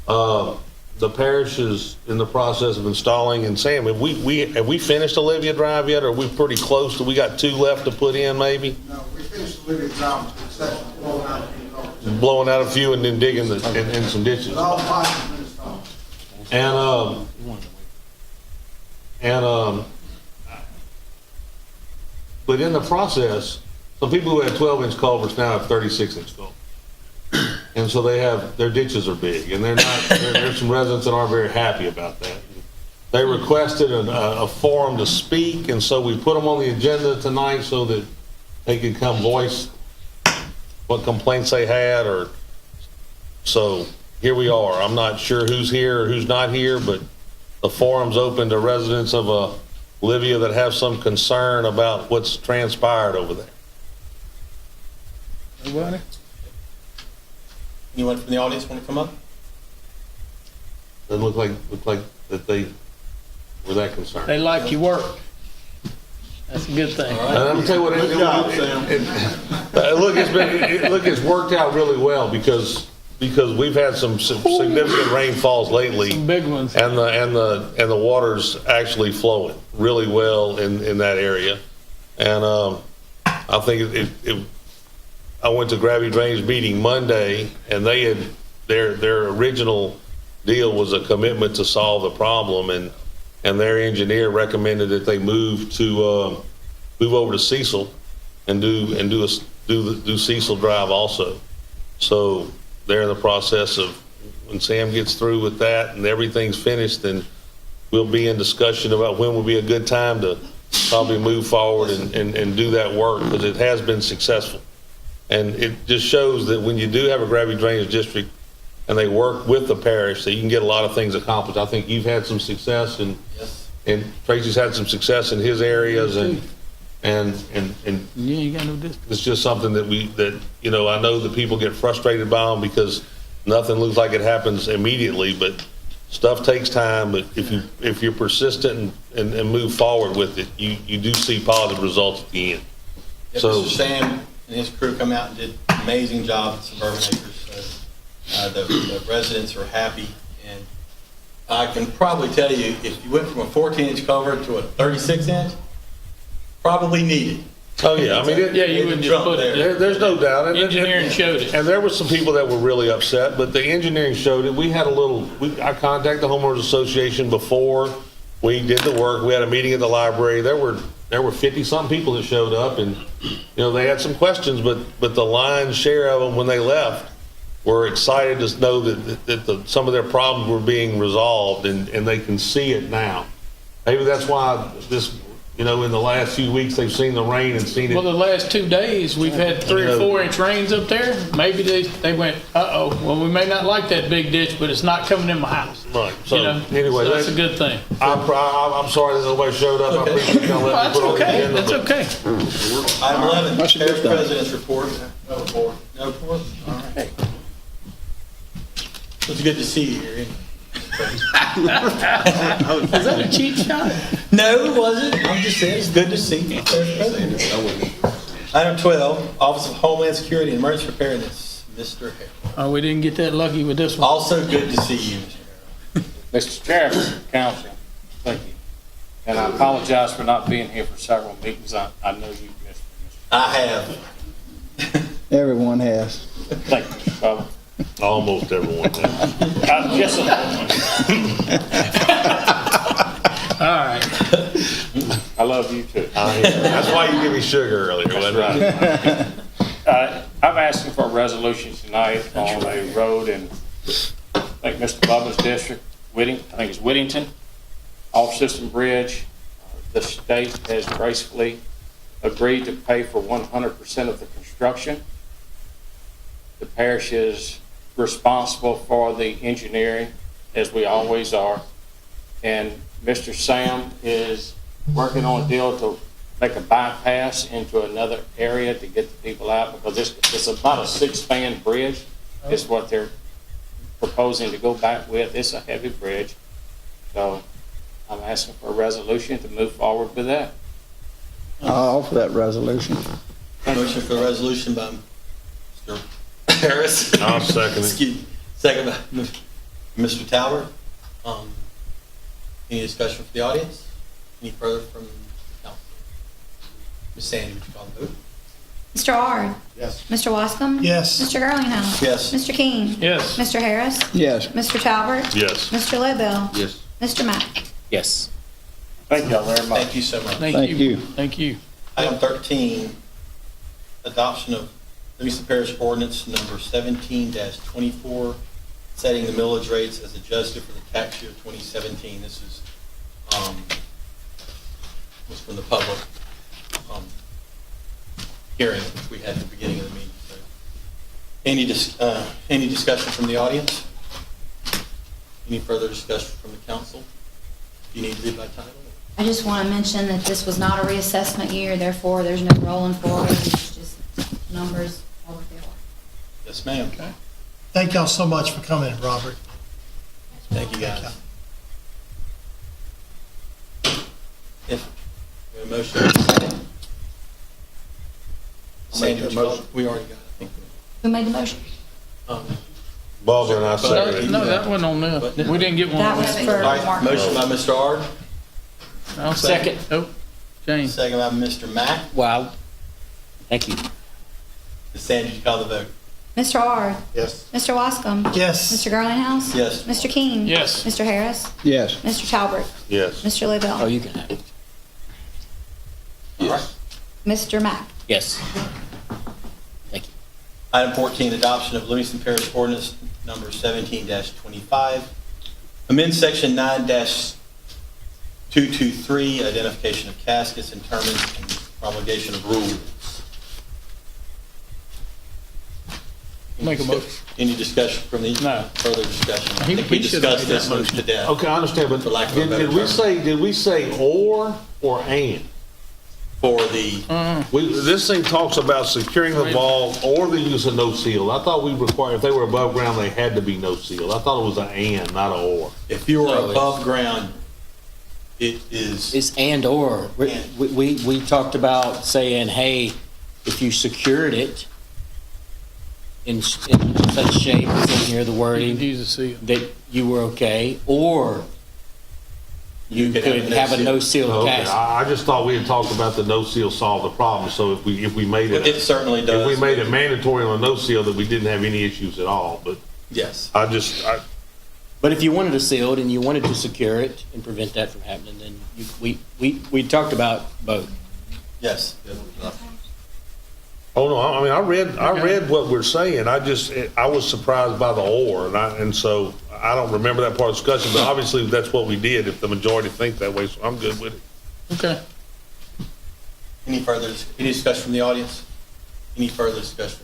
The parish is in the process of installing. And Sam, have we finished Olivia Drive yet? Or are we pretty close to? We got 2 left to put in, maybe. No, we finished Olivia Drive, except for blowing out a few culverts. Blowing out a few and then digging in some ditches. All 5 have been installed. But in the process, some people who had 12-inch culverts now have 36-inch culverts. And so their ditches are big, and there's some residents that aren't very happy about that. They requested a forum to speak, and so we put them on the agenda tonight so that they could come voice what complaints they had, so here we are. I'm not sure who's here or who's not here, but the forum's open to residents of Olivia that have some concern about what's transpired over there. Nobody? Anyone from the audience want to come up? Doesn't look like that they were that concerned. They like your work. That's a good thing. All And I'm gonna tell you what, Good job, Sam. it's worked out really well because we've had some significant rainfalls lately. Some big ones. And the water's actually flowing really well in that area. And I think I went to gravity drainage meeting Monday, and they had their original deal was a commitment to solve the problem, and their engineer recommended that they move over to Cecil and do Cecil Drive also. So they're in the process of, when Sam gets through with that and everything's finished, then we'll be in discussion about when would be a good time to probably move forward and do that work, because it has been successful. And it just shows that when you do have a gravity drainage district and they work with the parish, that you can get a lot of things accomplished. I think you've had some success in and Tracy's had some success in his areas, and You ain't got no distance. it's just something that I know that people get frustrated by them because nothing looks like it happens immediately, but stuff takes time. But if you're persistent and move forward with it, you do see positive results at the end. Yeah, So- Mr. Sam and his crew come out and did an amazing job at Suburban Acres. So, the residents are happy, and I can probably tell you, if you went from a 14-inch culvert to a 36-inch, probably needed. Oh, yeah, I mean, Yeah, you wouldn't just put it there. there's no doubt. Engineering showed it. And there were some people that were really upset, but the engineering showed it. We had I contacted the homeowners association before we did the work. We had a meeting at the library. There were 50-some people that showed up, and, they had some questions, but the lion's share of them, when they left, were excited to know that some of their problems were being resolved, and they can see it now. Maybe that's why this, in the last few weeks, they've seen the rain and seen it. Well, the last 2 days, we've had 3 or 4 inch rains up there. Maybe they went, uh-oh, well, we may not like that big ditch, but it's not coming in my house. Right. So, anyway, so that's a good thing. I'm sorry that nobody showed up. I appreciate y'all letting me put on the agenda. That's okay. Item 11, That's a good Parish thing. President's report. No report. No report? All right. It's good to see you here. Is that a cheap shot? No, it wasn't. I'm just saying, it's good to see you, Parish President. Item 12, Office of Homeland Security and Emergency Preparedness, Mr. Harrell. Oh, we didn't get that lucky with this one. Also good to see you, Mr. Harrell. Mr. Chairman, Council, thank you. And I apologize for not being here for several meetings. I know you missed me. I have. Everyone has. Thank you, Mr. Bubba. Almost everyone. Yes, sir. All right. I love you too. That's why you give me sugar earlier, wasn't it? I'm asking for a resolution tonight on a road in, I think, Mr. Bubba's district, I think it's Whittington, off-system bridge. The state has gracefully agreed to pay for 100% of the construction. The parish is responsible for the engineering, as we always are. And Mr. Sam is working on a deal to make a bypass into another area to get the people out, because it's about a 6-span bridge is what they're proposing to go back with. It's a heavy bridge. So I'm asking for a resolution to move forward with that. I'll offer that resolution. Motion for a resolution by Mr. Harris. I'll second it. Excuse me. Second by Mr. Talbert. Any discussion from the audience? Any further from the council? Ms. Sandy, would you call the vote? Mr. Ard? Yes. Mr. Wascom? Yes. Mr. Girlinghouse? Yes. Mr. King? Yes. Mr. Harris? Yes. Mr. Talbert? Yes. Mr. Lobel? Yes. Mr. Mack? Yes. Thank y'all very much. Thank you so much. Thank you. Thank you. Item 13, adoption of Livingston Parish Ordinance number 17-24, setting the millage rates as adjusted for the tax year 2017. This is, was from the public hearing, which we had at the beginning of the meeting. So, any discussion from the audience? Any further discussion from the council? Do you need to read by title? I just want to mention that this was not a reassessment year, therefore there's no rolling forward. It's just numbers are what they are. Yes, ma'am. Okay. Thank y'all so much for coming, Robert. Thank you, guys. If we have a motion, Sandy, would you call it? We already got it. I think. Who made the motion? Barbara and I seconded No, it. that wasn't on there. We didn't get one. That on was that. for All right, Mark. motion by Mr. Ard, I'll second. Oh, James. second by Mr. Mack. Wow. Thank you. Ms. Sandy, would you call the vote? Mr. Ard? Yes. Mr. Wascom? Yes. Mr. Girlinghouse? Yes. Mr. King? Yes. Mr. Harris? Yes. Mr. Talbert? Yes. Mr. Lobel? Oh, you can have it. All right. Mr. Mack? Yes. Thank you. Item 14, adoption of Livingston Parish Ordinance number 17-25. Amend section 9-223, identification of caskets, interments, and promulgation of rules. Make a motion. Any discussion from the? No. Further discussion? I He- think we he should have discussed made this that one motion. to death. Okay, I understand, but For lack of a did better did we term. say or and? For the, This thing talks about securing the vault or the use of no seal. I thought we required, if they were above ground, they had to be no seal. I thought it was an and, not a or. if you No, were it's- above ground, it is, It's and/or. We talked about saying, hey, if you secured it in such shape, it's in here, the You wording, can use a seal. that you were okay, or you could could have a no-seal Okay, casket. I just thought we had talked about the no seal solved the problem, so if we made it. it certainly does. If we made it mandatory on a no seal, that we didn't have any issues at all, but Yes. But if you wanted it sealed and you wanted to secure it and prevent that from happening, then we talked about both. Yes. oh no, I mean, I read what we're saying. I was surprised by the or, and so I don't remember that part of the discussion, but obviously that's what we did if the majority think that way, so I'm good with it. Okay. Any discussion from the audience? Any further discussion?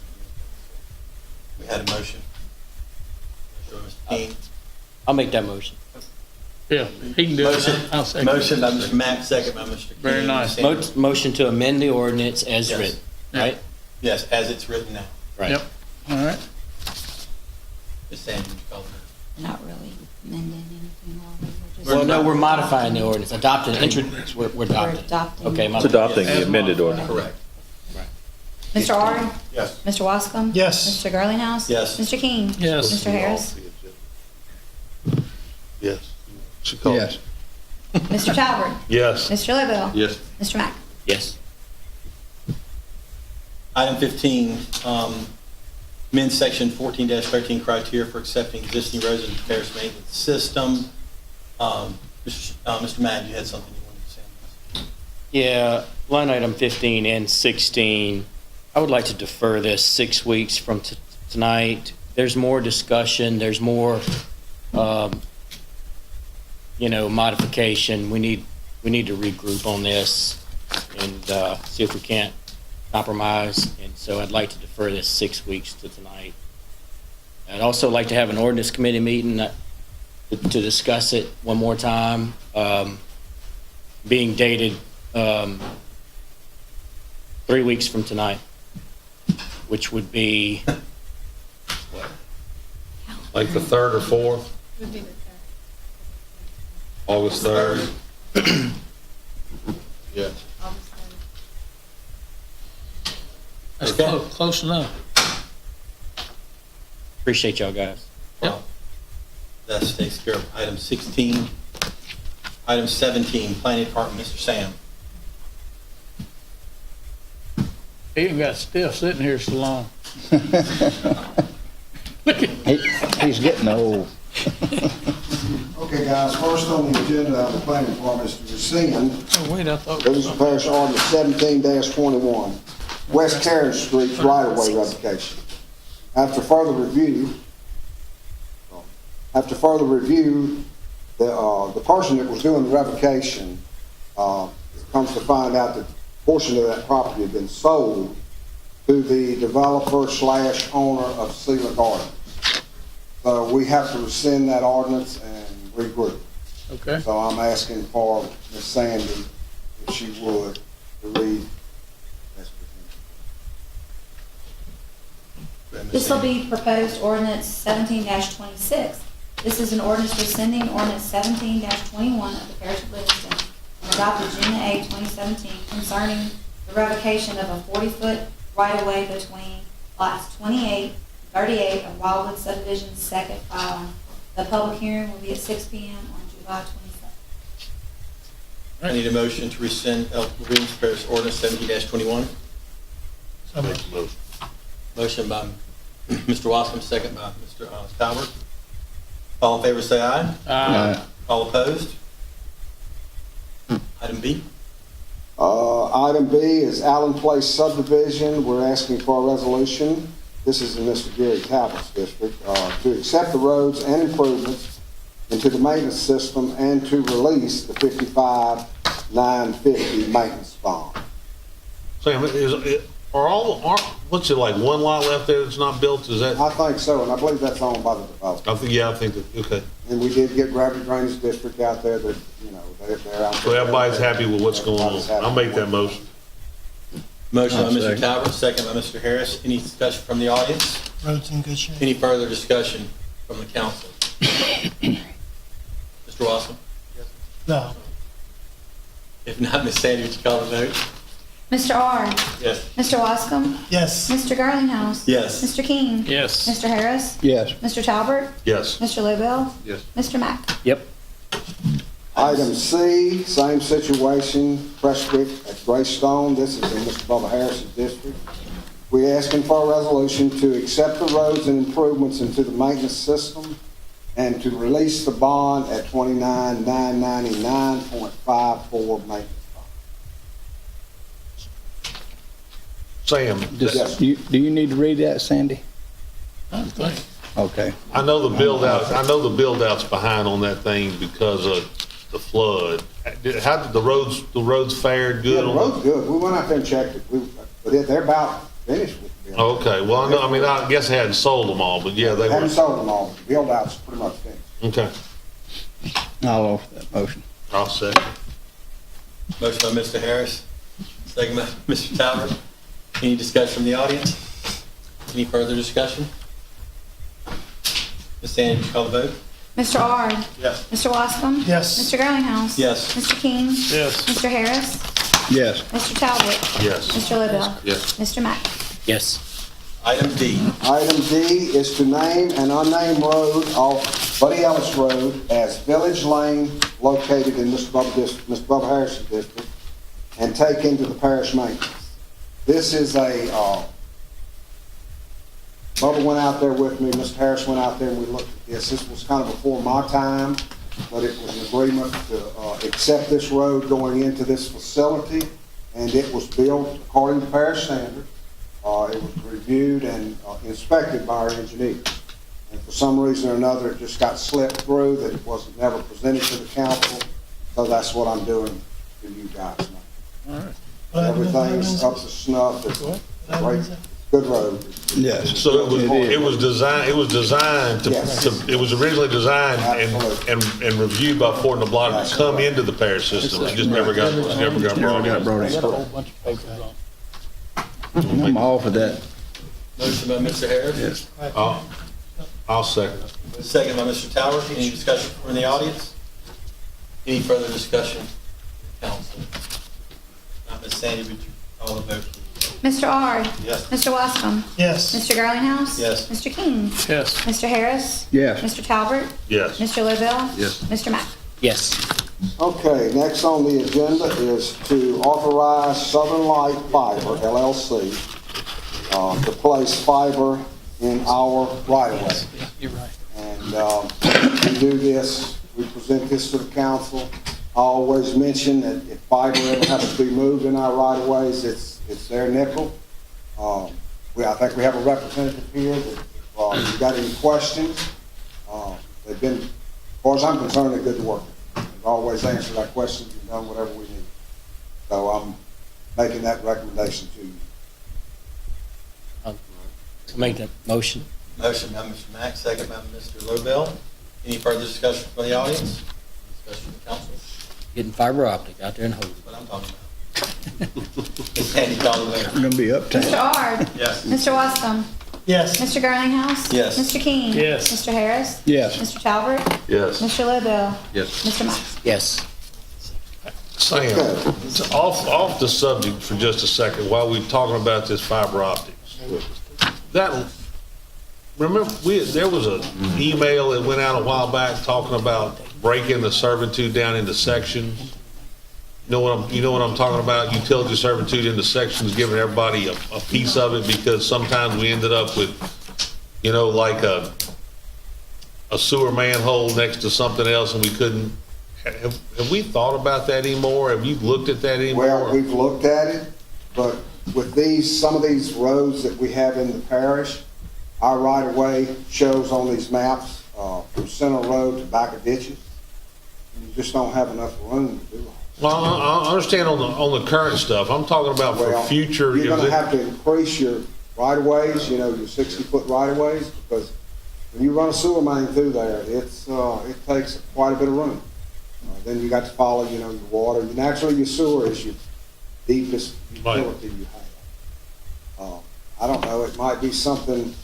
We had a motion. Mr. King. I'll make that motion. Yeah, he can do it. Motion, I'll second. motion by Mr. Mack, second by Mr. King. Very nice. Motion to amend the ordinance as Yes. written, right? Yes, as it's written now. Right. Yep. All right. Ms. Sandy, would you call it? Not really amending anything more. We're just- Well, no, we're modifying the ordinance. Adopting, we're We're adopting. adopting. Okay, my It's adopting Yes. the amended ordinance. Correct. Mr. Ard? Yes. Mr. Wascom? Yes. Mr. Garlinghouse? Yes. Mr. King? Yes. Mr. Harris? Yes. She called. Yes. Mr. Talbert? Yes. Mr. Lidwell? Yes. Mr. Mack? Yes. Item 15, amend section 14-13 criteria for accepting existing roads and repairs maintenance system. Mr. Mack, you had something you wanted to say on this? Yeah, line item 15 and 16, I would like to defer this 6 weeks from tonight. There's more discussion, there's more, modification. We need to regroup on this and see if we can't compromise. And so I'd like to defer this 6 weeks to tonight. I'd also like to have an ordinance committee meeting to discuss it one more time, being dated 3 weeks from tonight, which would be, Like the 3rd or 4th, August 3rd. Yeah. That's Okay. close enough. appreciate y'all guys. Well, that takes care of item 16. Item 17, planning department, Mr. Sam. He ain't got stiff sitting here so long. He's getting old. Okay, guys, first on the agenda of the planning department is to rescind Oh, wait, I thought. Livingston Parish Ordinance 17-21, West Carriage Street right-of-way revocation. After further review, the person that was doing the revocation comes to find out that a portion of that property had been sold to the developer/owner of Cedar Gardens. So we have to rescind that ordinance and regroup. Okay. So I'm asking for Ms. Sandy, if she would, to read. This will be proposed ordinance 17-26. This is an ordinance rescinding ordinance 17-21 of the Parish of Livingston and adopted June 8, 2017 concerning the revocation of a 40-foot right-of-way between lots 28 and 38 of Wildwood Subdivision second filing. The public hearing will be at 6 p.m. on July 27th. I need a motion to rescind Livingston Parish ordinance 17-21. Motion by Mr. Wascom, second by Mr. Talbert. All in favor, say aye. Aye. All opposed? Item B. Item B is Allen Place subdivision. We're asking for a resolution. This is in Mr. Gary Talbot's district, to accept the roads and improvements into the maintenance system and to release the $55,950 maintenance bond. Sam, What's it, like one lot left there that's not built, is that? I think so, and I believe that's owned by the developer. I think that, okay. And we did get Gravity Drainage District out there that, you know, they're out there. So everybody's happy with what's going Everybody's on. happy I'll make with that what's motion. Motion by I'll Mr. second. Talbot, second by Mr. Harris. Any discussion from the audience? Road's in good shape. Any further discussion from the council? Mr. Wasson? No. If not, Ms. Sandy, would you call the vote? Mr. Ard? Yes. Mr. Wascom? Yes. Mr. Garlinghouse? Yes. Mr. King? Yes. Mr. Harris? Yes. Mr. Talbot? Yes. Mr. Lobel? Yes. Mr. Mack? Yep. Item C, same situation, Fresh Creek at Greystone. This is in Mr. Bubba Harris's district. We're asking for a resolution to accept the roads and improvements into the maintenance system and to release the bond at $29,999.54 maintenance. Sam, Yes. Do you need to read that, Sandy? Okay. I know the build-out's behind on that thing because of the flood. How did the roads fared Yeah, good the on road's good. We went out there and checked it. But they're about finished with the build. Okay, well, I guess they hadn't sold them all, but yeah, they Haven't were, sold them all. The build out's pretty much finished. okay. I'll offer that motion. I'll second. Motion by Mr. Harris, second by Mr. Talbot. Any discussion from the audience? Any further discussion? Ms. Sandy, would you call the vote? Mr. Ard? Yes. Mr. Wascom? Yes. Mr. Garlinghouse? Yes. Mr. King? Yes. Mr. Harris? Yes. Mr. Talbot? Yes. Mr. Lobel? Yes. Mr. Mack? Yes. Item D. Item D is to name an unnamed road off Buddy Ellis Road as Village Lane located in Mr. Bubba Harris's district and take into the parish maintenance. This is Bubba went out there with me, Mr. Harris went out there and we looked at this. This was kind of before my time, but it was an agreement to accept this road going into this facility, and it was built according to parish standards. It was reviewed and inspected by our engineers. And for some reason or another, it just got slipped through, that it wasn't never presented to the council. So that's what I'm doing to you guys now. All right. Everything's up to snuff. It's a great, good road. Yes. So it was designed to, Yes. it was originally designed Absolutely. and reviewed by Fort and the Block to come into the parish system. It just never got brought in. Got a whole bunch of papers on. I'm all for that. Motion by Mr. Harris. Yes. I'll second. Second by Mr. Tower. Any discussion from the audience? Any further discussion? Council. Not Ms. Sandy, would you call the vote, please? Mr. Ard? Yes. Mr. Wascom? Yes. Mr. Garlinghouse? Yes. Mr. King? Yes. Mr. Harris? Yes. Mr. Talbot? Yes. Mr. Lobel? Yes. Mr. Mack? Yes. Okay, next on the agenda is to authorize Southern Light Fiber LLC to place fiber in our right-of-way. You're right. And we do this, we present this to the council. I always mention that if fiber ever has to be moved in our right-of-ways, it's their nickel. I think we have a representative here that if you got any questions, they've been, as far as I'm concerned, they're good to work with. They've always answered our questions and done whatever we need. So I'm making that recommendation to you. I'll make that motion. Motion by Mr. Mack, second by Mr. Lobel. Any further discussion from the audience? Discussion from the council? Getting fiber optic out there and hold it. That's what I'm talking about. Ms. Sandy, call the vote. I'm gonna be uptown. Mr. Ard? Yes. Mr. Wascom? Yes. Mr. Garlinghouse? Yes. Mr. King? Yes. Mr. Harris? Yes. Mr. Talbot? Yes. Mr. Lobel? Yes. Mr. Mack? Yes. Sam, off the subject for just a second, while we're talking about this fiber optics. Remember, there was an email that went out a while back talking about breaking the servitude down into sections. You know what I'm talking about? Utility servitude into sections, giving everybody a piece of it, because sometimes we ended up with, like a sewer manhole next to something else, and we couldn't. Have we thought about that anymore? Have you looked at that anymore? Well, we've looked at it, but with some of these roads that we have in the parish, our right-of-way shows on these maps from center road to back of ditches. You just don't have enough room to do all. Well, I understand on the current stuff. I'm talking about for Well, future. You're gonna have to increase your right-of-ways, your 60-foot right-of-ways, because when you run a sewer main through there, it takes quite a bit of room. Then you got to follow, your water. Naturally, your sewer is your deepest utility you have. I don't know, it might be something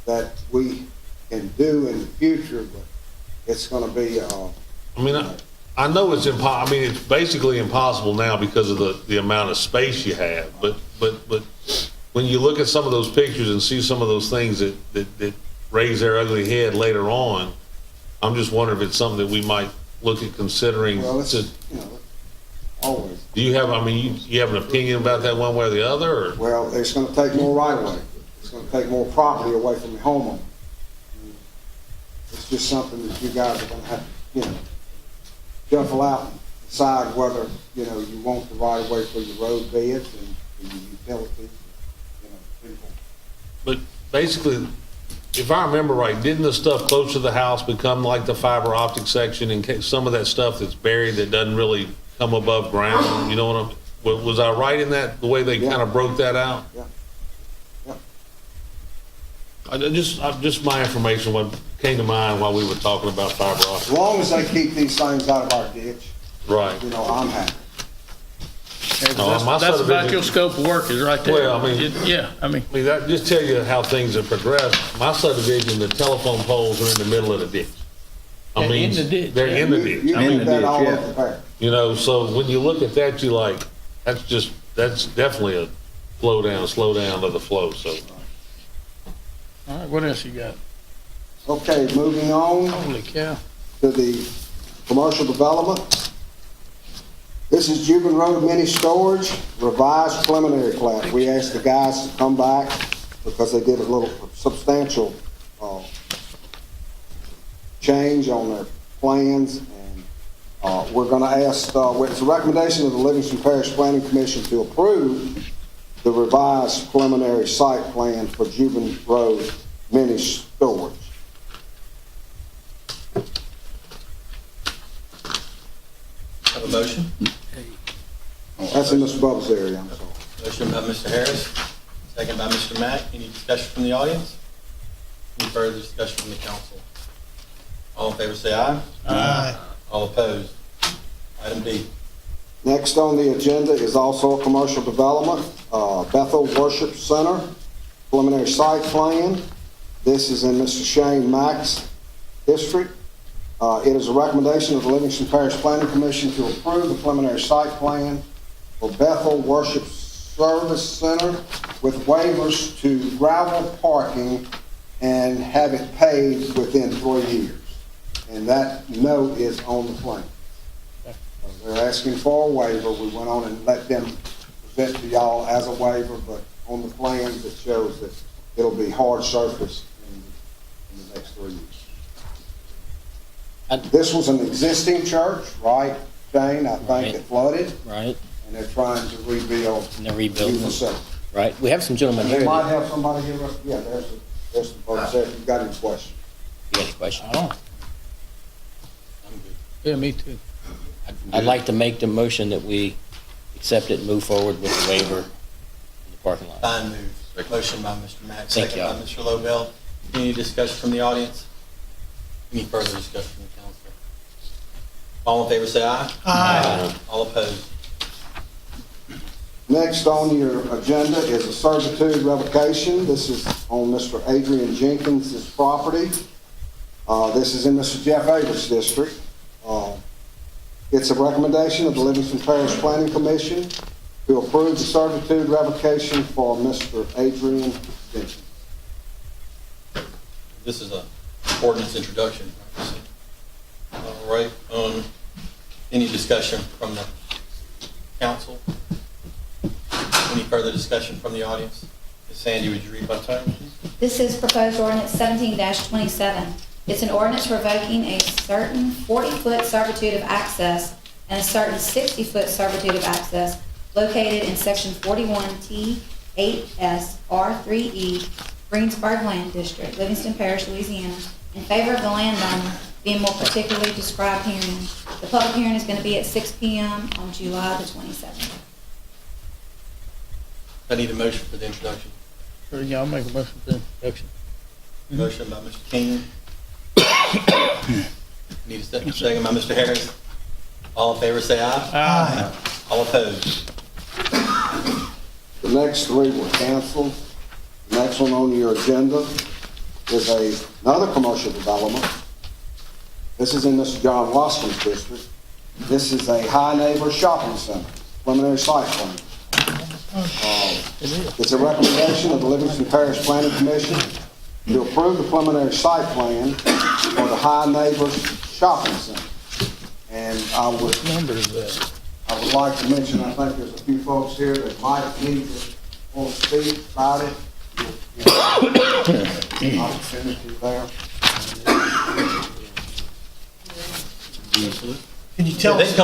that we can do in the future, but it's gonna be, I know it's it's basically impossible now because of the amount of space you have, but when you look at some of those pictures and see some of those things that raise their ugly head later on, I'm just wondering if it's something that we might look at considering. well, it's, always. Do you have, you have an opinion about that one way or the other, or? Well, it's gonna take more right-of-way. It's gonna take more property away from the homeowner. It's just something that you guys are gonna have to, shuffle out and decide whether, you want the right-of-way for your road beds and your utilities, people. But basically, if I remember right, didn't the stuff close to the house become like the fiber optic section in case some of that stuff that's buried that doesn't really come above ground? You know what was I right in that, the way they kind of broke that out? Yeah. Just my information, what came to mind while we were talking about fiber optic. As long as they keep these things out of our ditch, Right. I'm happy. That's about your scope of work is right there. Well, that just tell you how things have progressed. My subdivision, the telephone poles are in the middle of the ditch. They're in the ditch. They're in the ditch. You keep that all up there. So when you look at that, you like, that's definitely a slow down of the flow, so. All right, what else you got? Okay, moving on. Holy cow. To the commercial development. This is Juban Road Mini Storage, revised preliminary plat. We asked the guys to come back because they did a little substantial change on their plans, and we're going to ask, it's a recommendation of the Livingston Parish Planning Commission to approve the revised preliminary site plan for Juban Road Mini Storage. Have a motion? That's in Mr. Bubba's area, I'm sorry. Motion by Mr. Harris, second by Mr. Mack. Any discussion from the audience? Any further discussion from the council? All in favor say aye. Aye. All opposed? Item D. Next on the agenda is also a commercial development, Bethel Worship Center, preliminary site plan. This is in Mr. Shane Mack's district. It is a recommendation of the Livingston Parish Planning Commission to approve the preliminary site plan for Bethel Worship Service Center with waivers to gravel parking and have it paved within 3 years. And that note is on the plan. They're asking for a waiver. We went on and let them present to y'all as a waiver, but on the plans it shows that it'll be hard surface in the next 3 years. This was an existing church, right, Shane? I think it flooded. Right. And they're trying to rebuild. And they're rebuilding. New facility. Right. We have some gentlemen And here. they might that- have somebody here. Yeah, there's the folks there. If you've got any questions. You got any questions? Yeah, me too. I'd like to make the motion that we accept it and move forward with the waiver in the parking lot. Fine move. Motion by Mr. Mack, Thank second by you. Mr. Lobel. Any discussion from the audience? Any further discussion from the council? All in favor say aye. Aye. All opposed? Next on your agenda is a servitude revocation. This is on Mr. Adrian Jenkins' property. This is in Mr. Jeff Avers' district. It's a recommendation of the Livingston Parish Planning Commission to approve the servitude revocation for Mr. Adrian Jenkins. This is a ordinance introduction. All right, any discussion from the council? Any further discussion from the audience? Ms. Sandy, would you read by title, please? This is proposed ordinance 17-27. It's an ordinance revoking a certain 40-foot servitude of access and a certain 60-foot servitude of access located in section 41T 8S R3E Greensburg Land District, Livingston Parish, Louisiana, in favor of the landowner being more particularly described herein. The public hearing is going to be at 6 p.m. on July the 27th. I need a motion for the introduction. Sure, yeah, I'll make a motion for introduction. Motion by Mr. King. Need a second by Mr. Harris. All in favor, say aye. Aye. All opposed? The next three were canceled. The next one on your agenda is another commercial development. This is in Mr. John Waskins district. This is a High Neighbor Shopping Center, preliminary site plan. It's a recommendation of the Livingston Parish Planning Commission to approve the preliminary site plan for the High Neighbors Shopping Center. And I would like to mention, I think there's a few folks here that might need to want to speak about it. Opportunity there. Can you tell us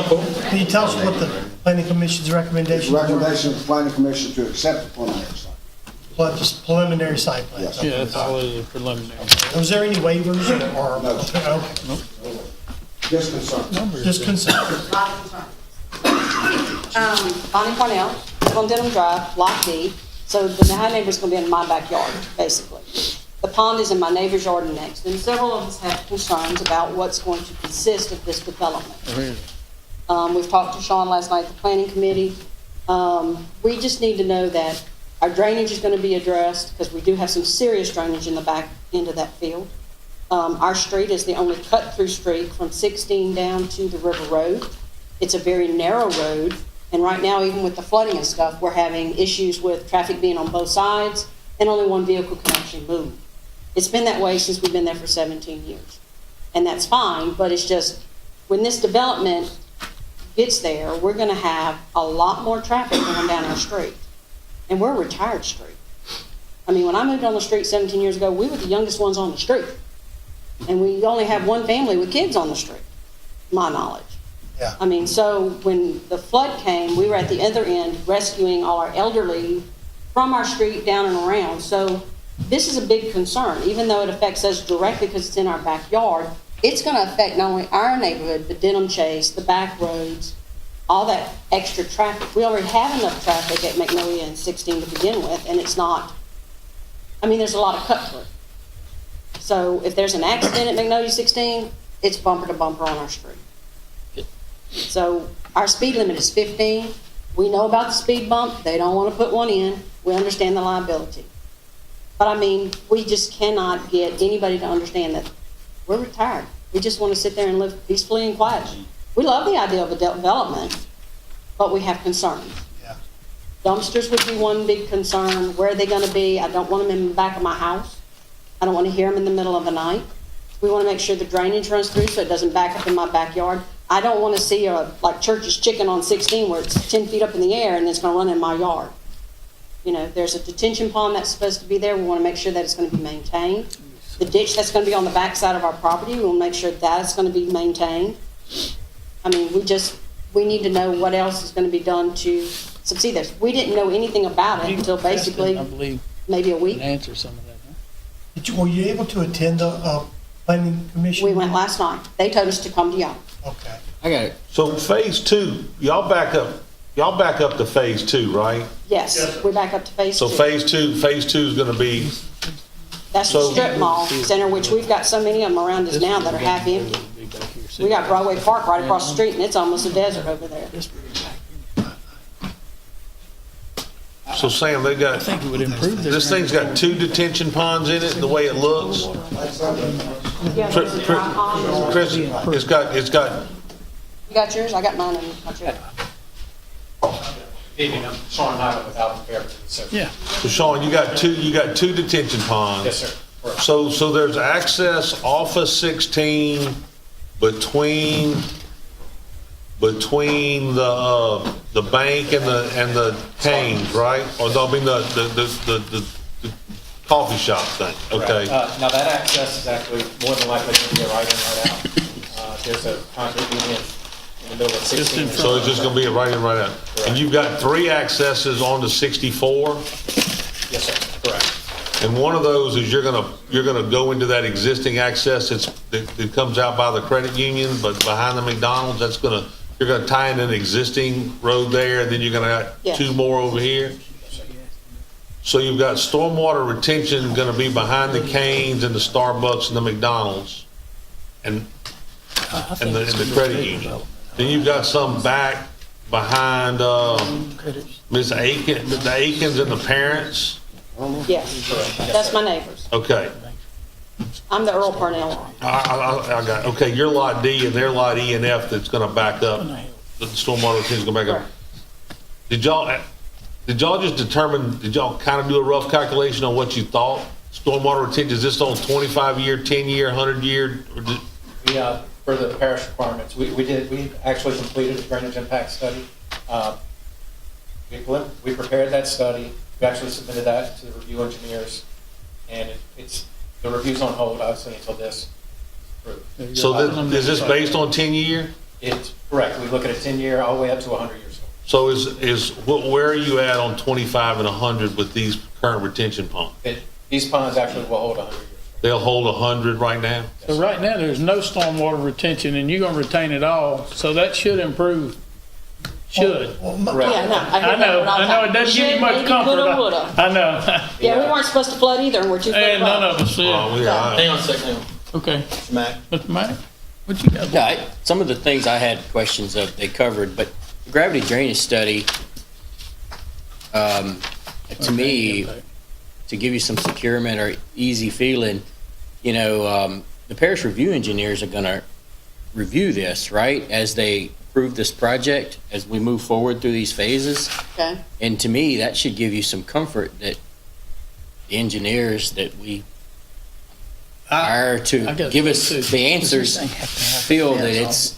what the planning commission's It's recommendation a was? recommendation of the planning commission to accept the preliminary site. But just preliminary site plan? Yes. Yeah, that's always a preliminary. Was there any waivers or? No. Okay. Just concern. Just concern. Bonnie Cornell, on Denham Drive, Lot D. So the High Neighbor's going to be in my backyard, basically. The pond is in my neighbor's yard next, and several of us have concerns about what's going to consist of this development. We've talked to Sean last night at the planning committee. We just need to know that our drainage is going to be addressed, because we do have some serious drainage in the back end of that field. Our street is the only cut-through street from 16 down to the River Road. It's a very narrow road, and right now, even with the flooding and stuff, we're having issues with traffic being on both sides, and only one vehicle can actually move. It's been that way since we've been there for 17 years. And that's fine, but it's just, when this development gets there, we're gonna have a lot more traffic going down our street. And we're a retired street. I mean, when I moved on the street 17 years ago, we were the youngest ones on the street. And we only have one family with kids on the street, my knowledge. Yeah. I mean, so when the flood came, we were at the other end rescuing all our elderly from our street down and around. So this is a big concern, even though it affects us directly because it's in our backyard. It's going to affect not only our neighborhood, but Denham Chase, the back roads, all that extra traffic. We already have enough traffic at Magnolia and 16 to begin with, and it's not, I mean, there's a lot of cut through. So if there's an accident at Magnolia 16, it's bumper to bumper on our street. So our speed limit is 15. We know about the speed bump. They don't want to put one in. We understand the liability. But I mean, we just cannot get anybody to understand that we're retired. We just want to sit there and live peacefully and quietly. We love the idea of a development, but we have concerns. Yeah. Dumpsters would be one big concern. Where are they going to be? I don't want them in the back of my house. I don't want to hear them in the middle of the night. We want to make sure the drainage runs through so it doesn't back up in my backyard. I don't want to see like Church's Chicken on 16 where it's 10 feet up in the air and it's going to run in my yard. You know, there's a detention pond that's supposed to be there. We want to make sure that it's going to be maintained. The ditch that's going to be on the back side of our property, we want to make sure that's going to be maintained. I mean, we need to know what else is going to be done to succeed this. We didn't know anything about it until basically I believe maybe a week. answer some of that. Huh? Were you able to attend the planning commission? We went last night. They told us to come to y'all. Okay. I got it. So phase two, y'all back up to phase two, right? Yes, we're back up to phase So two. phase two is gonna be, That's the so- strip mall center, which we've got so many of them around us now that are half empty. We got Broadway Park right across the street, and it's almost a desert over there. so Sam, they I got, think it would improve this thing's got 2 detention ponds in it, the way it looks. Chris, it's got, You got yours? I got mine in my chair. Evening, I'm Sean Nyland with Alvin Fairfield. So, Yeah. so Sean, you got two detention ponds. yes, sir. Correct. So there's access off of 16 between the bank and the Canes, right? Or I mean the coffee shop thing. Okay. Now that access is actually more than likely going to be a right in, right out. There's a concrete median in the middle of 16. So it's just going to be a right in, right out. And you've got 3 accesses onto 64. Yes, sir. Correct. And one of those is you're gonna go into that existing access that comes out by the credit union, but behind the McDonald's, you're gonna tie in an existing road there, and then you're gonna have Yes. 2 more over here? So you've got stormwater retention gonna be behind the Canes and the Starbucks and the McDonald's and the credit union. Then you've got some back behind, Ms. Aiken, the Aikens and the parents. Yes, that's my neighbors. Okay. I'm the Earl Parnell. I got, okay, your lot D and their lot E and F that's gonna back up, the stormwater retention's gonna back up. Did y'all just determine, did y'all kind of do a rough calculation on what you thought? Stormwater retention, is this on 25-year, 10-year, 100-year? We, for the parish requirements, we actually completed a drainage impact study. We prepared that study, we actually submitted that to the review engineers, and the review's on hold, obviously, until this is approved. So is this based on 10-year? It's correct, we look at a 10-year all the way up to 100 years old. So where are you at on 25 and 100 with these current retention ponds? These ponds actually will hold 100 years. They'll hold 100 right now? So right now, there's no stormwater retention, and you're gonna retain it all, so that should improve. Should. Yeah, no, I I know, it doesn't give you much comfort. I know. Yeah, we weren't supposed to flood either, and we're 2 foot And none above. of us did. Hang on a second. Okay. Mr. Mack. Mr. Mack, what you got? Yeah, some of the things I had questions of, they covered, but the gravity drainage study, to me, to give you some securement or easy feeling, the parish review engineers are gonna review this, right, as they approve this project, as we move forward through these phases. Okay. And to me, that should give you some comfort that the engineers that we hire to give us the answers feel that it's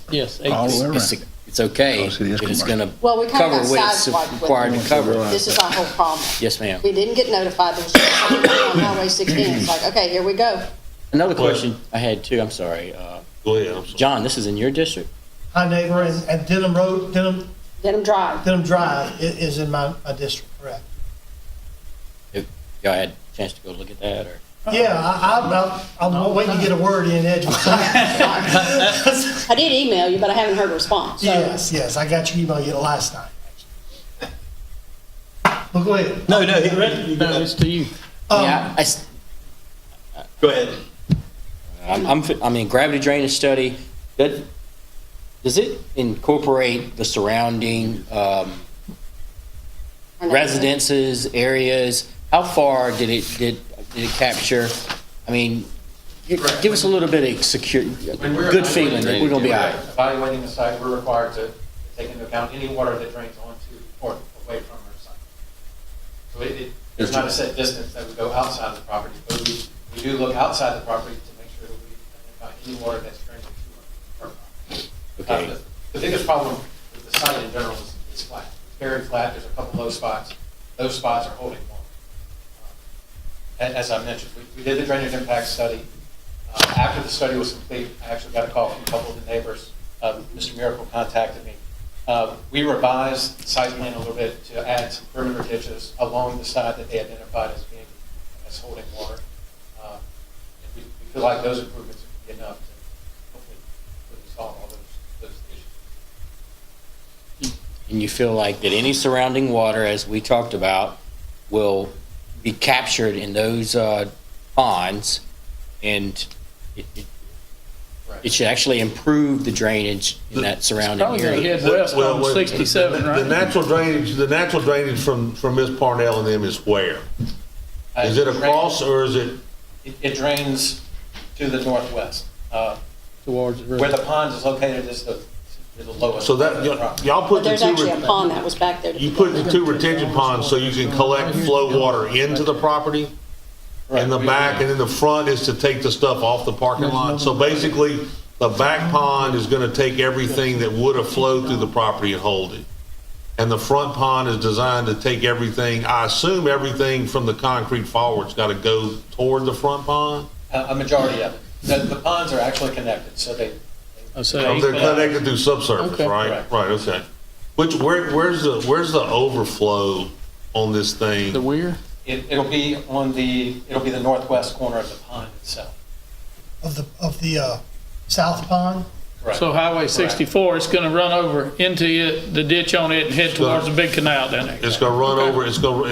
okay, that it's gonna Well, we kind cover of what got it's sideswiped with required it. to cover. This is our whole problem. Yes, ma'am. We didn't get notified, there was just something on Highway 16, it's like, okay, here we go. Another question I had too, I'm sorry. Go ahead, I'm sorry. John, this is in your district? Hi, neighbor, and Denham Road, Denham Drive is in my district, correct? Y'all had a chance to go look at that, or? Yeah, I'm waiting to get a word in edgewise. I did email you, but I haven't heard a response. So. Yes, I got your email yet last night. Well, go ahead. No, it's to you. Yeah, Go ahead. I mean, gravity drainage study, does it incorporate the surrounding residences, areas? How far did it capture? I mean, give us a little bit of good feeling that we're gonna be all right. Evaluating the site, we're required to take into account any water that drains onto or away from our site. So there's not a set distance that would go outside the property, but we do look outside the property to make sure that we identify any water that's draining to our property. Okay. The biggest problem with the site in general is flat. It's very flat. There's a couple low spots. Those spots are holding water. As I mentioned, we did the drainage impact study. After the study was complete, I actually got a call from a couple of the neighbors. Mr. Miracle contacted me. We revised the site plan a little bit to add some perimeter ditches along the side that they identified as holding water. And we feel like those improvements would be enough to hopefully resolve all those issues. And you feel like that any surrounding water, as we talked about, will be captured in those ponds, and it should actually improve the drainage in that surrounding area. Head west on 67, right? The natural drainage from Ms. Parnell and them is where? Is it across or is it? It drains to the northwest. Towards the river. Where the pond is located is the lowest. So that, y'all put the There's two. actually a pond that was back there. You put the 2 retention ponds so you can collect flow water into the property? In the back, and in the front is to take the stuff off the parking lot. So basically, the back pond is gonna take everything that would have flowed through the property and hold it. And the front pond is designed to take everything, I assume everything from the concrete forward's gotta go toward the front pond? A majority of it. The ponds are actually connected, so they're connected through subsurface, Okay. right? Right, okay. Where's the overflow on this thing? The weir? It'll be the northwest corner of the pond itself. Of the south pond? Correct. So Highway Correct. 64, it's gonna run over into it, the ditch on it, and head towards the big canal down there. It's gonna run over, it's gonna,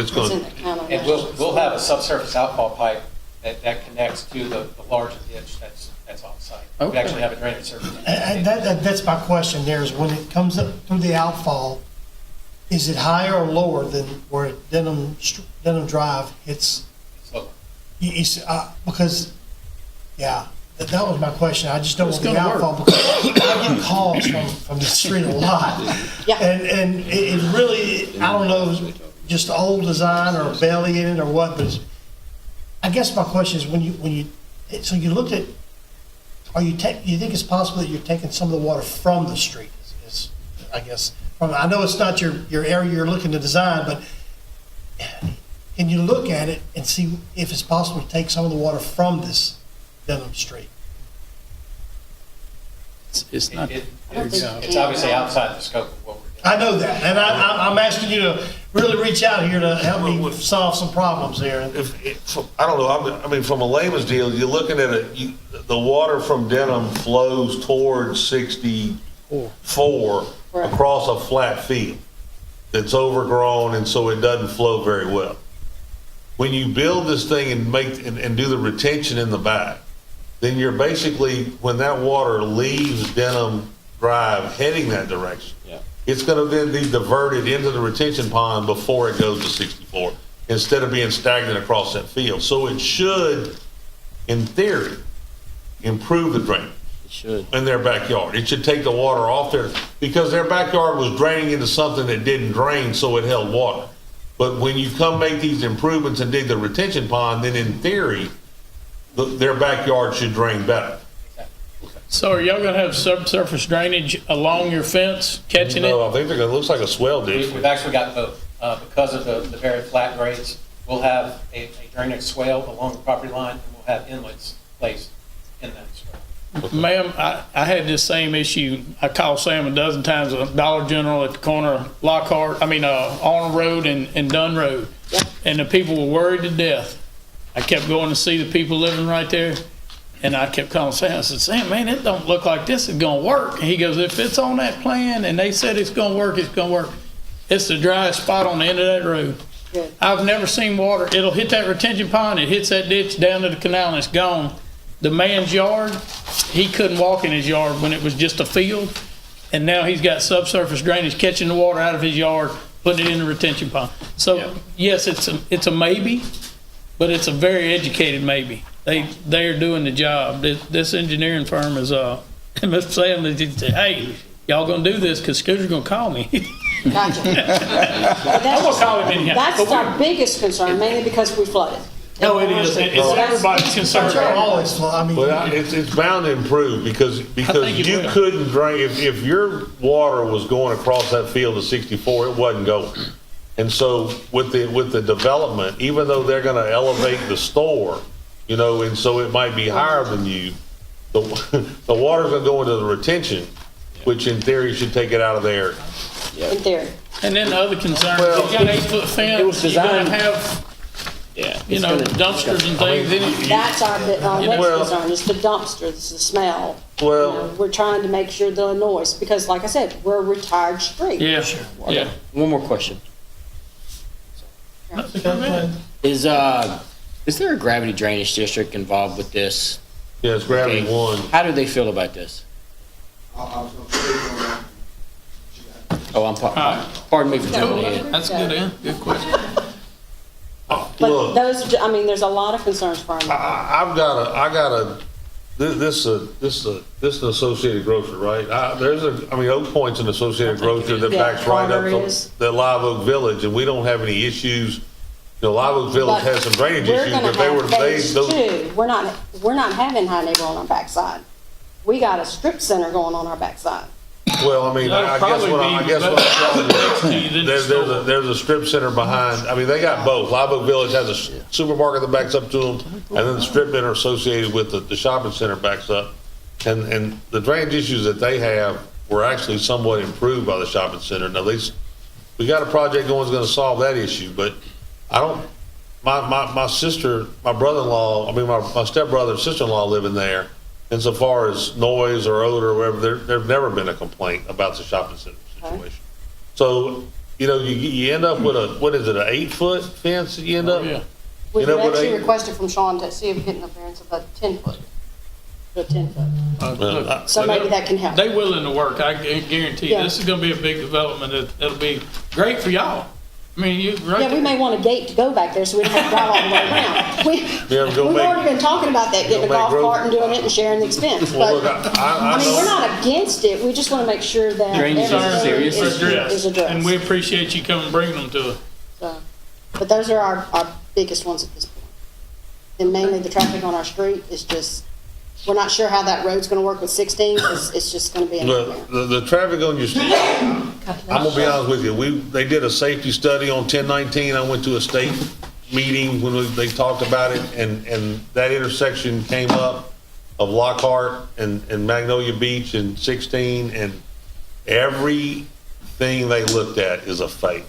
And we'll have a subsurface outfall pipe that connects to the larger ditch that's off site. We Okay. actually have a drainage service. And that's my question there, is when it comes up through the outfall, is it higher or lower than where Denham Drive hits? It's lower. Because, yeah, that was my question. I just don't It's want the gonna work. outfall, because I get calls from the street a lot. Yeah. And it really, I don't know, just old design or belly in it or what, but I guess my question is, so you looked at, you think it's possible that you're taking some of the water from the street? I guess, I know it's not your area you're looking to design, but can you look at it and see if it's possible to take some of the water from this Denham Street? It's not. It's obviously outside the scope of what we're doing. I know that, and I'm asking you to really reach out here to help me solve some problems here. I don't know, I mean, from a layman's deal, you're looking at the water from Denham flows towards 64 across a flat field that's overgrown, and so it doesn't flow very well. When you build this thing and do the retention in the back, then you're basically, when that water leaves Denham Drive heading that direction, it's going to then be diverted into the retention pond before it goes to 64, instead of being stagnant across that field. So it should, in theory, improve the drainage. It should. In their backyard. It should take the water off there, because their backyard was draining into something that didn't drain, so it held water. But when you come make these improvements and dig the retention pond, then in theory, their backyard should drain better. So are y'all gonna have subsurface drainage along your fence, catching No, it? I think it looks like a swell ditch. We've actually got both. Because of the very flat grades, we'll have a drainage swale along the property line, and we'll have inlets placed in that swale. Ma'am, I had this same issue. I called Sam a dozen times at Dollar General at the corner of Arnold Road and Dunn Road. And the people were worried to death. I kept going to see the people living right there, and I kept calling Sam. I said, Sam, man, it don't look like this is gonna work. And he goes, if it's on that plan and they said it's gonna work, it's gonna work. It's the driest spot on the end of that road. Good. I've never seen water. It'll hit that retention pond, it hits that ditch down to the canal, and it's gone. The man's yard, he couldn't walk in his yard when it was just a field, and now he's got subsurface drainage catching the water out of his yard, putting it in the retention pond. So, yes, it's a maybe, but it's a very educated maybe. They're doing the job. This engineering firm is, Mr. Sam, they say, hey, y'all gonna do this, because Scooter's gonna call me. Gotcha. I'm gonna call him anyhow. That's our biggest concern, mainly because we flooded. No, it is. It's everybody's concern. Always, But it's bound to improve, because think it you will. couldn't drain, if your water was going across that field to 64, it wasn't going. And so with the development, even though they're gonna elevate the store, and so it might be higher than you, the water's gonna go into the retention, which in theory should take it out of there. In theory. And then the other concern, you got 8-foot fence, It was you're gonna designed- have, Yeah. dumpsters and things in it. That's our next Well- concern, is the dumpsters, the smell. Well- We're trying to make sure the noise, because like I said, we're a retired street. Yeah, yeah. One more question. Is there a gravity drainage district involved with this? Yeah, it's gravity one. How do they feel about this? I was going to speak on that. Oh, pardon me for jumping in. That's good, good question. But Look. those, there's a lot of concerns for them. This is an Associated Grocer, right? Oak Point's an Associated Grocer that Yeah, backs right up Carter to is. the Live Oak Village, and we don't have any issues. Live Oak Village But has some drainage we're issues, gonna but they were, have they, phase those, two. We're not having High Neighbor on our backside. We got a strip center going on our backside. well, I guess what I'm telling you, there's There's a strip center behind, they got both. Live Oak Village has a supermarket that backs up to them, and then the strip center associated with the shopping center backs up. And the drainage issues that they have were actually somewhat improved by the shopping center. Now, at least we got a project going that's gonna solve that issue, but my sister, my brother-in-law, I mean, my stepbrother and sister-in-law living there. And so far as noise or odor or whatever, there's never been a complaint about the shopping center situation. So, you know, you end up with an 8-foot fence that you end up? Yeah. We've You know what actually I- requested from Sean to see if we get an appearance of a 10-foot. A 10-foot. Look, So maybe that can help. They willing to work, I guarantee you. Yeah. This is gonna be a big development. It'll be great for y'all. I mean, you, right? Yeah, we may want a gate to go back there so we don't have to drive all the way around. We've already been talking about that, getting a golf cart and doing it and sharing the expense. Well, But, look, I I mean, know- we're not against it, we just want to make sure that Drainage is everything serious. is addressed. And we appreciate you coming and bringing them to us. So, but those are our biggest ones at this point. And mainly the traffic on our street is just, we're not sure how that road's gonna work with 16, it's just gonna be a nightmare. The traffic on your street, I'm gonna be honest with you, they did a safety study on 1019, I went to a state meeting when they talked about it, and that intersection came up of Lockhart and Magnolia Beach and 16, and everything they looked at is a fake.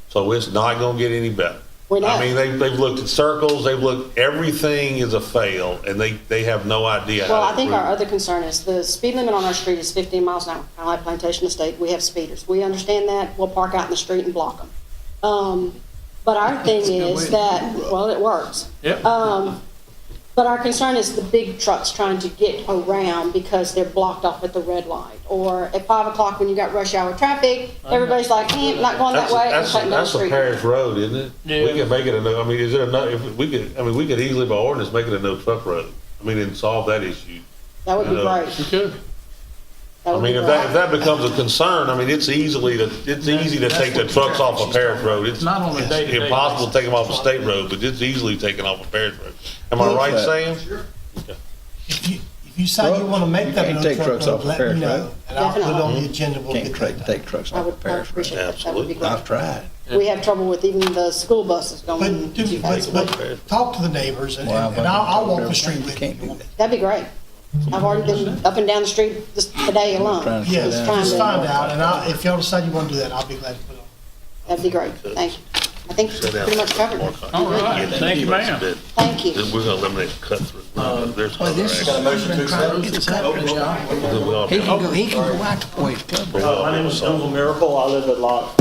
So it's not gonna get any better. We know. I mean, they've looked at circles, everything is a fail, and they have no idea how Well, to I think improve our it. other concern is the speed limit on our street is 15 miles an hour, kind of like Plantation Estate. We have speeders. We understand that. We'll park out in the street and block them. But our thing is that, well, it works. Yep. But our concern is the big trucks trying to get around because they're blocked off at the red light. Or at 5 o'clock when you got rush hour traffic, everybody's like, not going that way, and cutting down the That's a street. parish road, isn't it? Yeah. We can make it a no, I mean, is it a no, if we could easily by ordinance make it a no truck road. I mean, and solve that issue. That would be You know, great. You could. That I would mean, be if great. that becomes a concern, I mean, it's easy to take the trucks off a parish road. It's Not on a day-to-day impossible to take them off a state road, but it's easily taken off a parish road. Am I right saying? If you say you want to make that can't no take truck trucks road, off let Parish me know, Road. and I'll put it on the Definitely. agenda, we'll Can't get take, that. take trucks I off would of Parish Road. appreciate that. That would be Absolutely. great. I've tried. We have trouble with even the school buses But, going too fast. but talk to the neighbors, and I'll walk the street with Can't do you. that. That'd be great. I've already been up and down the street just today alone. Trying to- Yes, trying just to- find out, and if y'all decide you want to do that, I'll be glad to put it on. That'd be great. Thank you. I think you pretty much covered it. All right, thank you, ma'am. Thank you. We're gonna eliminate the cut through. There's Well, this other is been trying to get the coverage, y'all. He can go out to Poise Club. My name is Uncle Miracle. I live at lot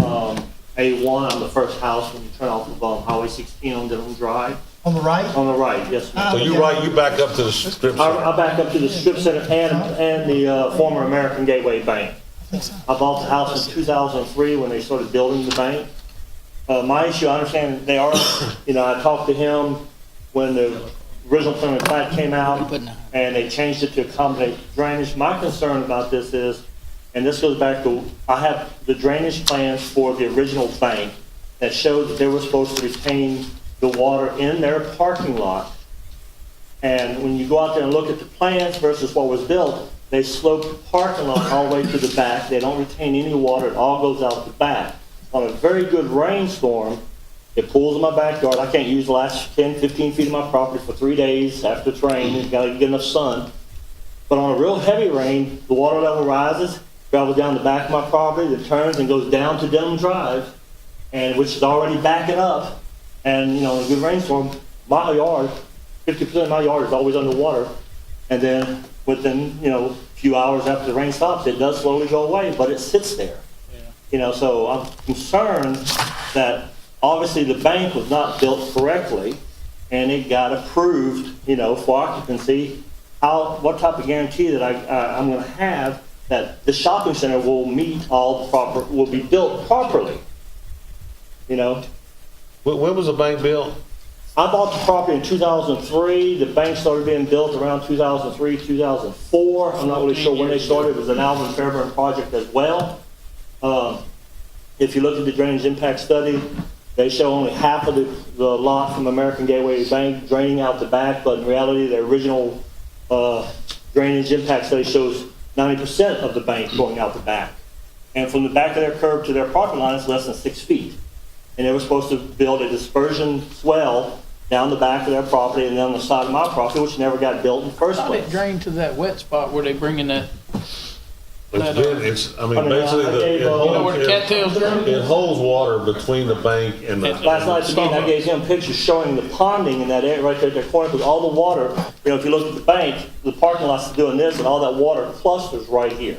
A1. I'm the first house when you turn off of Highway 16 on Denham Drive. On the right? On the right, yes. So you back up to the strip I center. back up to the strip center and the former American Gateway Bank. I bought the house in 2003 when they started building the bank. My issue, I understand they are, I talked to him when the original plan of plat came out and they changed it to accommodate drainage. My concern about this is, and this goes back to, I have the drainage plans for the original bank that showed that they were supposed to retain the water in their parking lot. And when you go out there and look at the plans versus what was built, they sloped the parking lot all the way to the back. They don't retain any water. It all goes out the back. On a very good rainstorm, it pools in my backyard. I can't use the last 10, 15 feet of my property for 3 days after it's rained. It's got to get enough sun. But on a real heavy rain, the water level rises, travels down the back of my property, then turns and goes down to Denham Drive, and which is already backing up. And, in a good rainstorm, my yard, 50% of my yard is always underwater. And then within, a few hours after the rain stops, it does slowly go away, but it sits there. So I'm concerned that obviously the bank was not built correctly and it got approved, for occupancy. What type of guarantee that I'm going to have that the shopping center will meet will be built properly? When was the bank built? I bought the property in 2003. The bank started being built around 2003, 2004. I'm not really sure when they started. It was an Alvin Fairburn project as well. If you look at the drainage impact study, they show only half of the lot from American Gateway Bank draining out the back, but in reality, the original drainage impact study shows 90% of the bank going out the back. And from the back of their curb to their parking lot, it's less than 6 feet. And they were supposed to build a dispersion swell down the back of their property and then on the side of my property, which never got built in the first How did it place. drain to that wet spot where they bring in that I mean, basically, You know where the cattails are? it holds water between the bank and the. Last night, to me, I gave him pictures showing the ponding in that area right there at the corner, because all the water, if you look at the bank, the parking lot's doing this, and all that water clusters right here.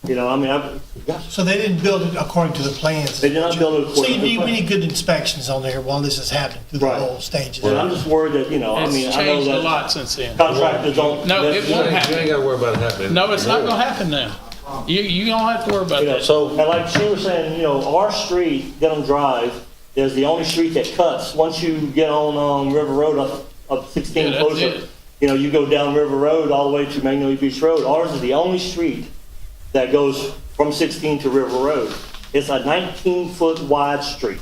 I mean, So they didn't build it according to the plans? They did not build it according So to the we plan. need good inspections on there while this is happening through the Right. whole stages. And I'm just worried that, I It's mean, I know changed a that lot since then. contractors don't. No, it You won't ain't happen. gotta worry about it happening. No, it's not gonna happen now. You don't have to worry about that. And like she was saying, our street, Denham Drive, is the only street that cuts. Once you get on River Road up 16 Yeah, that's closer, it. you go down River Road all the way to Magnolia Beach Road. Ours is the only street that goes from 16 to River Road. It's a 19-foot wide street.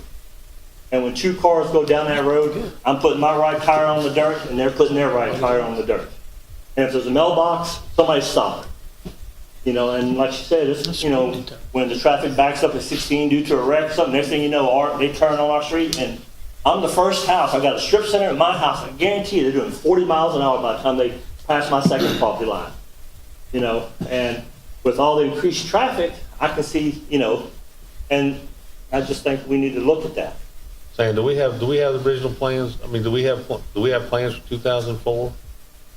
And when two cars go down that road, I'm putting my right tire on the dirt, and they're putting their right tire on the dirt. And if there's a mailbox, somebody stop it. And like she said, it's, when the traffic backs up at 16 due to a wreck, something, next thing you know, they turn on our street, and I'm the first house. I got a strip center at my house. I guarantee you they're doing 40 miles an hour by the time they pass my second property line. And with all the increased traffic, I can see, and I just think we need to look at that. Saying, do we have the original plans? I mean, do we have plans for 2004?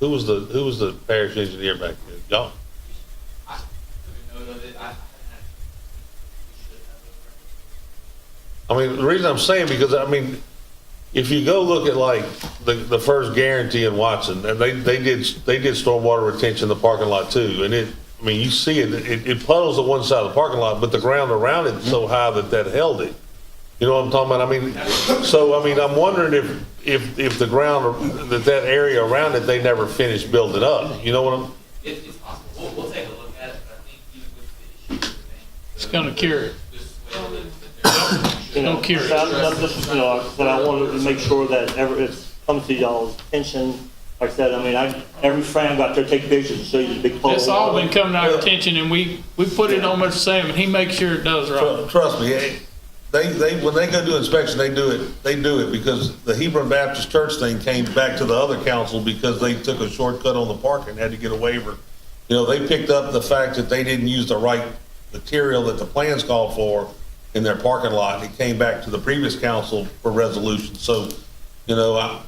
Who was the parish engineer back then? Y'all? I mean, the reason I'm saying, because, I mean, if you go look at like the first guarantee in Watson, and they did stormwater retention in the parking lot too, and you see it puddles at one side of the parking lot, but the ground around it is so high that held it. You know what I'm talking about? I mean, I'm wondering if the ground, that area around it, they never finished building up. You know what I'm? It's possible. We'll take a look at it, but I think even with the issue, It's gonna cure it. I'm just, but I wanted to make sure that it comes to y'all's attention. Like I said, I mean, every friend got there to take pictures and show you the big pole. It's all been coming to our attention, and we put it on Mr. Sam, and he makes sure it does right. Trust me, when they go do inspection, they do it because the Hebron Baptist Church thing came back to the other council because they took a shortcut on the parking, had to get a waiver. They picked up the fact that they didn't use the right material that the plans called for in their parking lot, and it came back to the previous council for resolution. So, I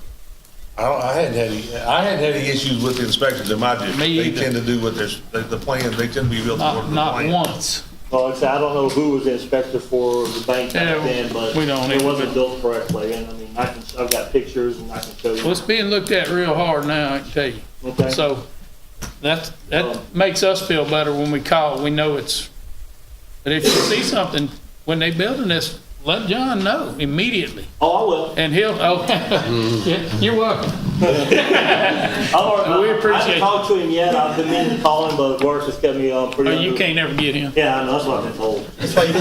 hadn't had any issues with the inspections in my district. They tend to do what the plan, they tend to be built according to the plan. Not once. Well, like I said, I don't know who was the inspector for the bank back then, but it wasn't built correctly. And I mean, I've got pictures and I can show you. Well, it's being looked at real hard now, I can tell you. Okay. So that makes us feel better when we call. We know it's. But if you see something when they building this, let John know immediately. Oh, I will. And he'll. Oh, yeah, you're welcome. We I appreciate haven't talked to him yet. I've been meaning to call him, but work has kept me pretty. Oh, you can't ever get him. Yeah, I know. That's what I've been told. What you do is you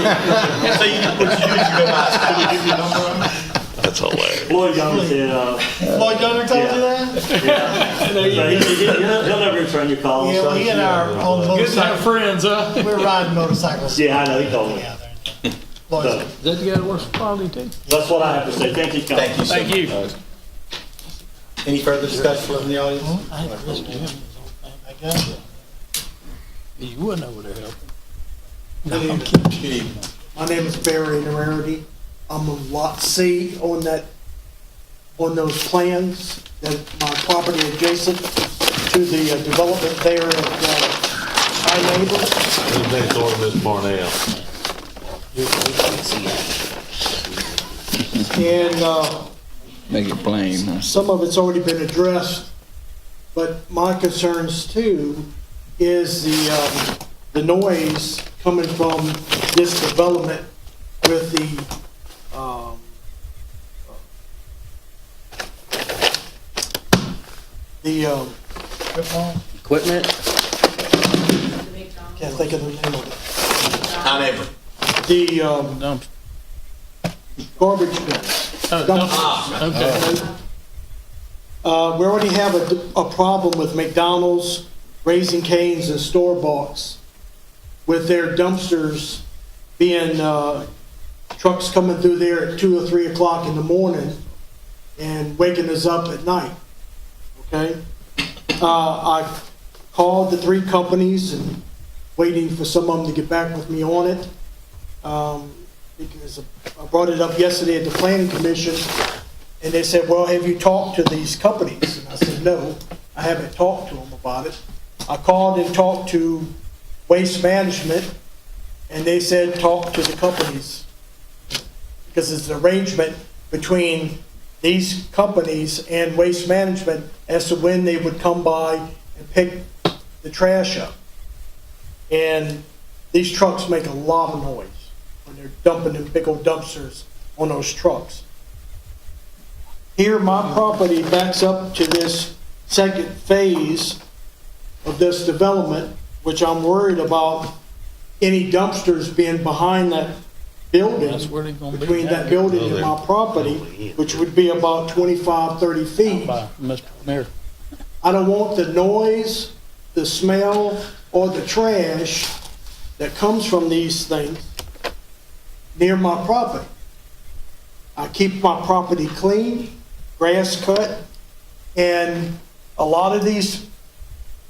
go by his house. That's hilarious. Floyd Younger said. Floyd Younger told you that? Yeah. He'll never return your calls. Yeah, well, he and I are on Good motorcycle. friends, huh? We're riding motorcycles. Yeah, I know. He told me. Floyd's- So, Is that the guy that works for quality too? that's what I have to say. Thank you, Council. Thank you, sir. Thank you. Any further discussion from the audience? I had to listen to him. I guess. You wasn't over there helping. Good evening. Good evening. My name is Barry Nararity. I'm on Lot C on those plans, that my property adjacent to the development there at my neighbors. Who's next door to Miss Parnell? And Make it plain. some of it's already been addressed, but my concerns too is the noise coming from this development with the Equipment? can't think of the name of it. Our neighbor. The garbage bins. Okay. We already have a problem with McDonald's, Raising Cane's, and Starbucks with their dumpsters being, trucks coming through there at 2 or 3 o'clock in the morning and waking us up at night, okay? I called the 3 companies and waiting for some of them to get back with me on it. Because I brought it up yesterday at the planning commission, and they said, well, have you talked to these companies? And I said, no, I haven't talked to them about it. I called and talked to Waste Management, and they said, talk to the companies. Because it's an arrangement between these companies and Waste Management as to when they would come by and pick the trash up. And these trucks make a lot of noise when they're dumping them big old dumpsters on those trucks. Here, my property backs up to this second phase of this development, which I'm worried about any dumpsters being behind that building, That's where they're gonna be. between that building and my property, which would be about 25, 30 feet. Mr. Mayor. I don't want the noise, the smell, or the trash that comes from these things near my property. I keep my property clean, grass cut, and a lot of these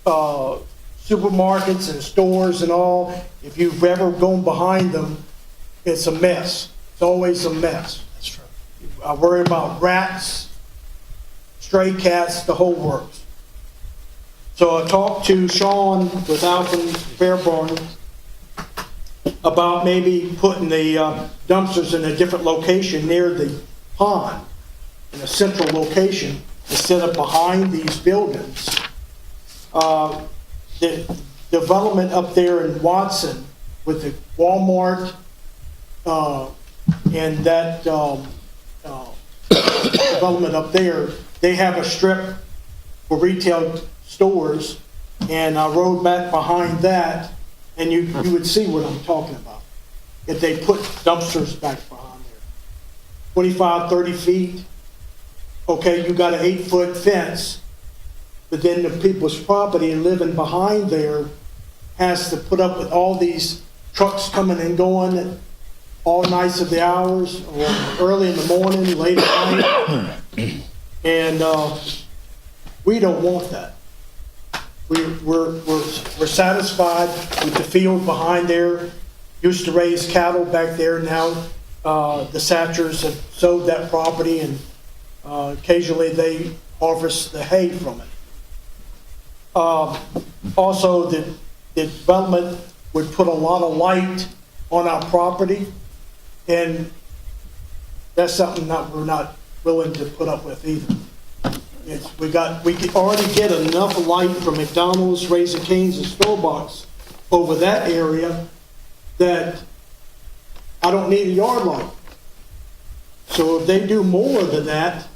supermarkets and stores and all, if you've ever gone behind them, it's a mess. It's always a mess. That's true. I worry about rats, stray cats, the whole works. So I talked to Sean with Alvin Fairborn about maybe putting the dumpsters in a different location near the pond, in a central location, instead of behind these buildings. The development up there in Watson with the Walmart and that development up there, they have a strip for retail stores, and I rode back behind that, and you would see what I'm talking about. If they put dumpsters back behind there, 25, 30 feet, okay, you got an 8-foot fence, but then the people's property living behind there has to put up with all these trucks coming and going at all nights of the hours, or early in the morning, late at night. And we don't want that. We're satisfied with the field behind there. Used to raise cattle back there. Now the Satchers have sold that property, and occasionally they harvest the hay from it. Also, the development would put a lot of light on our property, and that's something that we're not willing to put up with either. We can already get enough light from McDonald's, Raising Cane's, and Starbucks over that area that I don't need a yard light. So if they do more than that,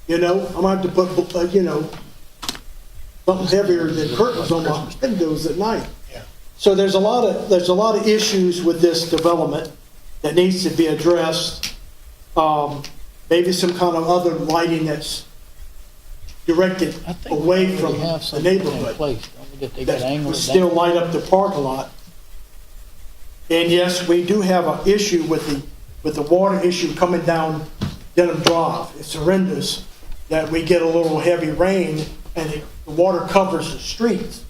I'm gonna have to put, something heavier than curtains on my windows at night. So there's a lot of issues with this development that needs to be addressed. Maybe some kind of other lighting that's directed away from the neighborhood. That would still light up the parking lot. And yes, we do have an issue with the water issue coming down Denham Drive. It's horrendous that we get a little heavy rain and the water covers the streets.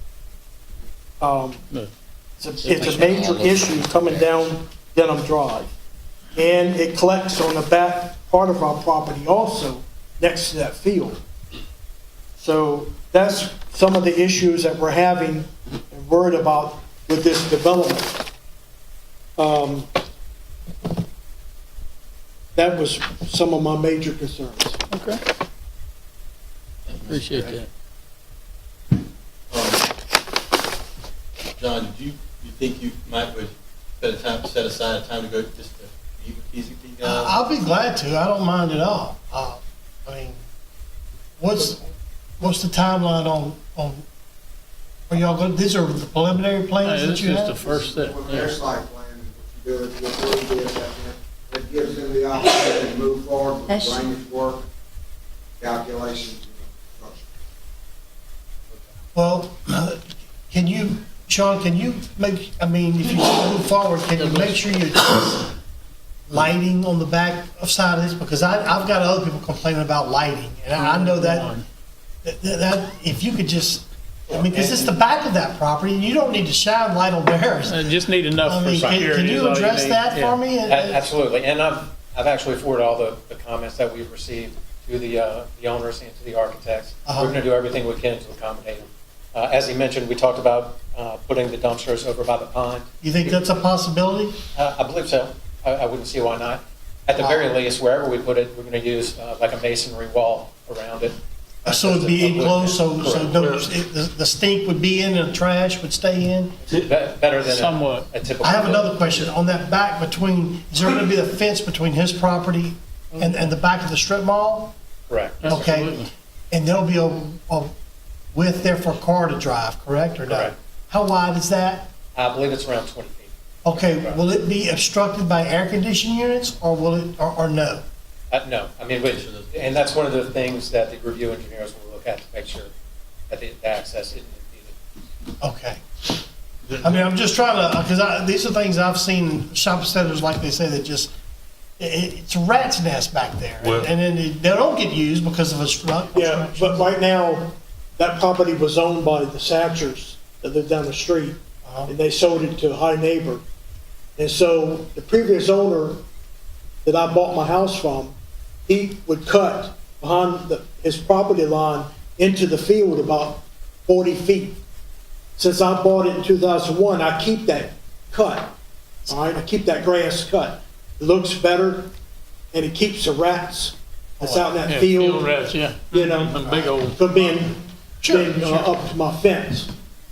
It's a major issue coming down Denham Drive. And it collects on the back part of our property also, next to that field. So that's some of the issues that we're having and worried about with this development. That was some of my major concerns. Okay. Appreciate that. John, do you think you might would set aside a time to go just to meet with these guys? I'll be glad to. I don't mind at all. I mean, what's the timeline on? Are y'all going? These are the preliminary plans that you have. This is the first step. With their site plan, what you do is you approve this, that gives them the opportunity to move forward with That's- drainage work, calculations, Well, Sean, can you make? I mean, if you move forward, can you make sure you address lighting on the back of side of this? Because I've got other people complaining about lighting, and I know that if you could just I mean, because it's the back of that property, and you don't need to shine light on theirs. Just need enough I for mean, security. can is you all address need. that Yeah. for me? Absolutely, and I've actually forwarded all the comments that we've received to the owners and to the architects. Uh-huh. We're going to do everything we can to accommodate them. As he mentioned, we talked about putting the dumpsters over by the pond. You think that's a possibility? I believe so. I wouldn't see why not. At the very least, wherever we put it, we're going to use like a masonry wall around it. So it'd be enclosed, so Correct. the stink would be in and the trash would stay in? Better than Somewhat. a typical. I have another question. On that back between, is there going to be a fence between his property and the back of the strip mall? Correct. Okay. Absolutely. And there'll be a width there for a car to drive, correct or no? Correct. How wide is that? I believe it's around 20 feet. Okay, will it be obstructed by air conditioning units or will it, or no? No, I mean, and that's one of the things that the review engineers will look at to make sure that the access isn't impeded. Okay. I mean, I'm just trying to, because these are things I've seen shopping centers, like they say, that just, it's a rat's nest back there. Well- And then they don't get used because of a Yeah, but right now, that property was owned by the Satchers that live down the street, and they sold it to a high neighbor. And so the previous owner that I bought my house from, he would cut behind his property line into the field about 40 feet. Since I bought it in 2001, I keep that cut, all right? I keep that grass cut. It looks better, and it keeps the rats that's out in that Yeah, field, rats, yeah. you know, Them big old. from being Sure. up to my fence.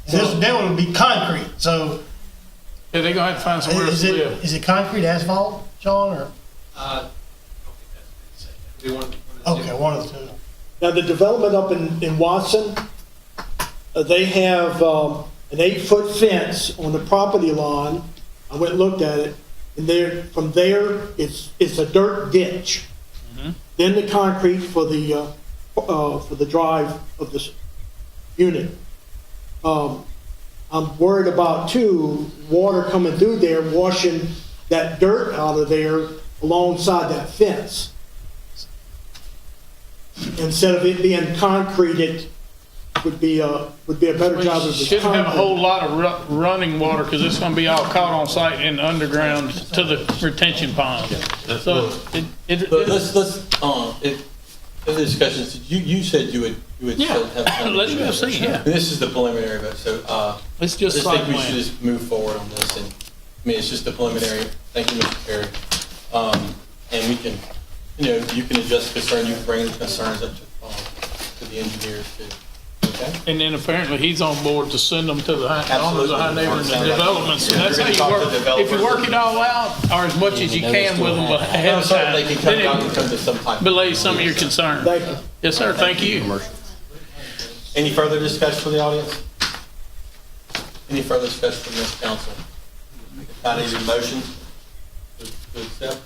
This one would be concrete, so Yeah, they're gonna have to find somewhere else to live. is it concrete asphalt, John, or? Okay, one of the two. Now, the development up in Watson, they have an 8-foot fence on the property line. I went and looked at it, and from there, it's a dirt ditch. Then the concrete for the drive of this unit. I'm worried about, too, water coming through there, washing that dirt out of there alongside that fence. Instead of it being concrete, it would be a better job of it. Shouldn't have a whole lot of running water, because it's gonna be all caught on site and underground to the retention pond. So But let's, in the discussions, you said you would Yeah. have. Let's go see, yeah. And this is the preliminary vote, so, It's I just just site think we plan. should just move forward on this, and, I mean, it's just the preliminary. Thank you, Mr. Perry. And we can, you can adjust concern, you can bring the concerns up to the engineers too, okay? And then apparently he's on board to send them to the owners of high neighbor and the Absolutely. developments. Yeah, That's we're how gonna you talk work. to developers. If you work it all out, or as much as you can with them ahead of time, They can come then down and come to some type. it belays some of your concerns. Thank you. Yes, sir, thank you. Any further discussion from the audience? Any further discussion from this council? If not, any motion to accept?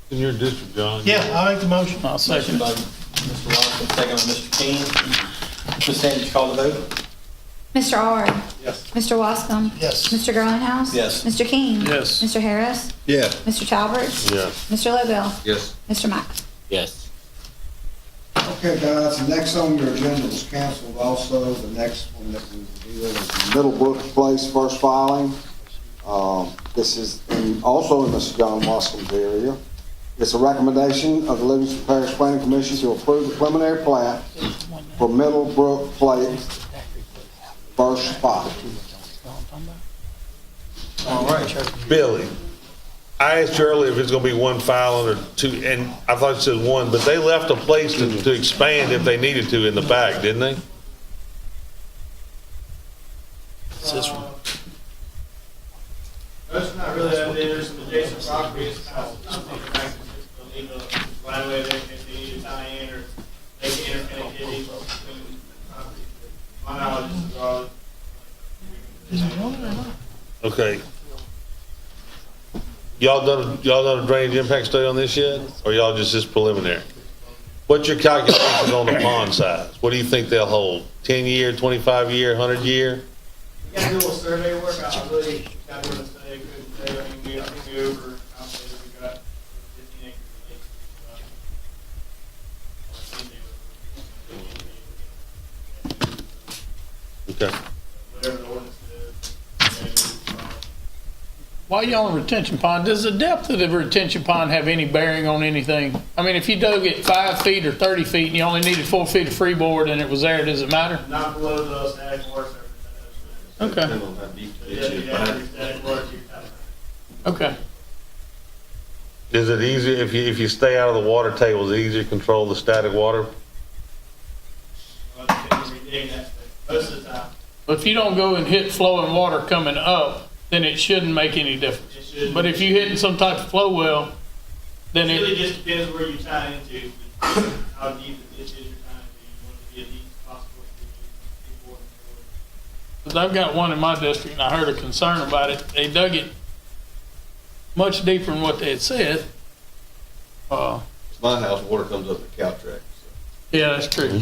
In your district, John. Yeah, I'll make the motion. I'll Motion second. by Mr. Watson, second by Mr. King. Ms. Sanders, call the vote. Mr. Ard? Yes. Mr. Wascom? Yes. Mr. Garlinghouse? Yes. Mr. King? Yes. Mr. Harris? Yes. Mr. Talbert? Yes. Mr. Lobel? Yes. Mr. Mack? Yes. Okay, guys, the next on your agenda was canceled also. The next one that we will deal is Middlebrook Place first filing. This is also in Mr. John Wascom's area. It's a recommendation of the Livingston Parish Planning Commission to approve the preliminary plat for Middlebrook Place first filing. All right. Billy, I asked you earlier if it's gonna be one filing or two, and I thought you said one, but they left a place to expand if they needed to in the back, didn't they? It's this one. That's not really that big, there's some adjacent properties, they'll need a right away, if they need to tie in or make interconnectivity between properties. My knowledge is all. Okay. Y'all done a drainage impact study on this yet? Or y'all just this preliminary? What's your calculations on the pond size? What do you think they'll hold? 10-year, 25-year, 100-year? You gotta do a little survey work, I really got to say, couldn't say, I mean, I think we calculated, we got 15 acres of lakes. Okay. whatever the ordinance is. While you're on retention pond, does the depth of the retention pond have any bearing on anything? I mean, if you dug it 5 feet or 30 feet and you only needed 4 feet of freeboard and it was there, does it matter? Not below the static water surface. Okay. Depending on how deep the ditch is behind. Static water, you have it. Okay. Is it easier, if you stay out of the water table, is it easier to control the static water? Well, it depends where you dig that space. Most of the time, If you don't go and hit flowing water coming up, then it shouldn't make any it difference. shouldn't. But if you hitting some type of flow well, then It really it, just depends where you tie into, how deep the ditch is you're tying into. You want it to be as deep as possible. because I've got one in my district and I heard a concern about it. They dug it much deeper than what they had said. It's my house, water comes up the cow track. Yeah, that's true.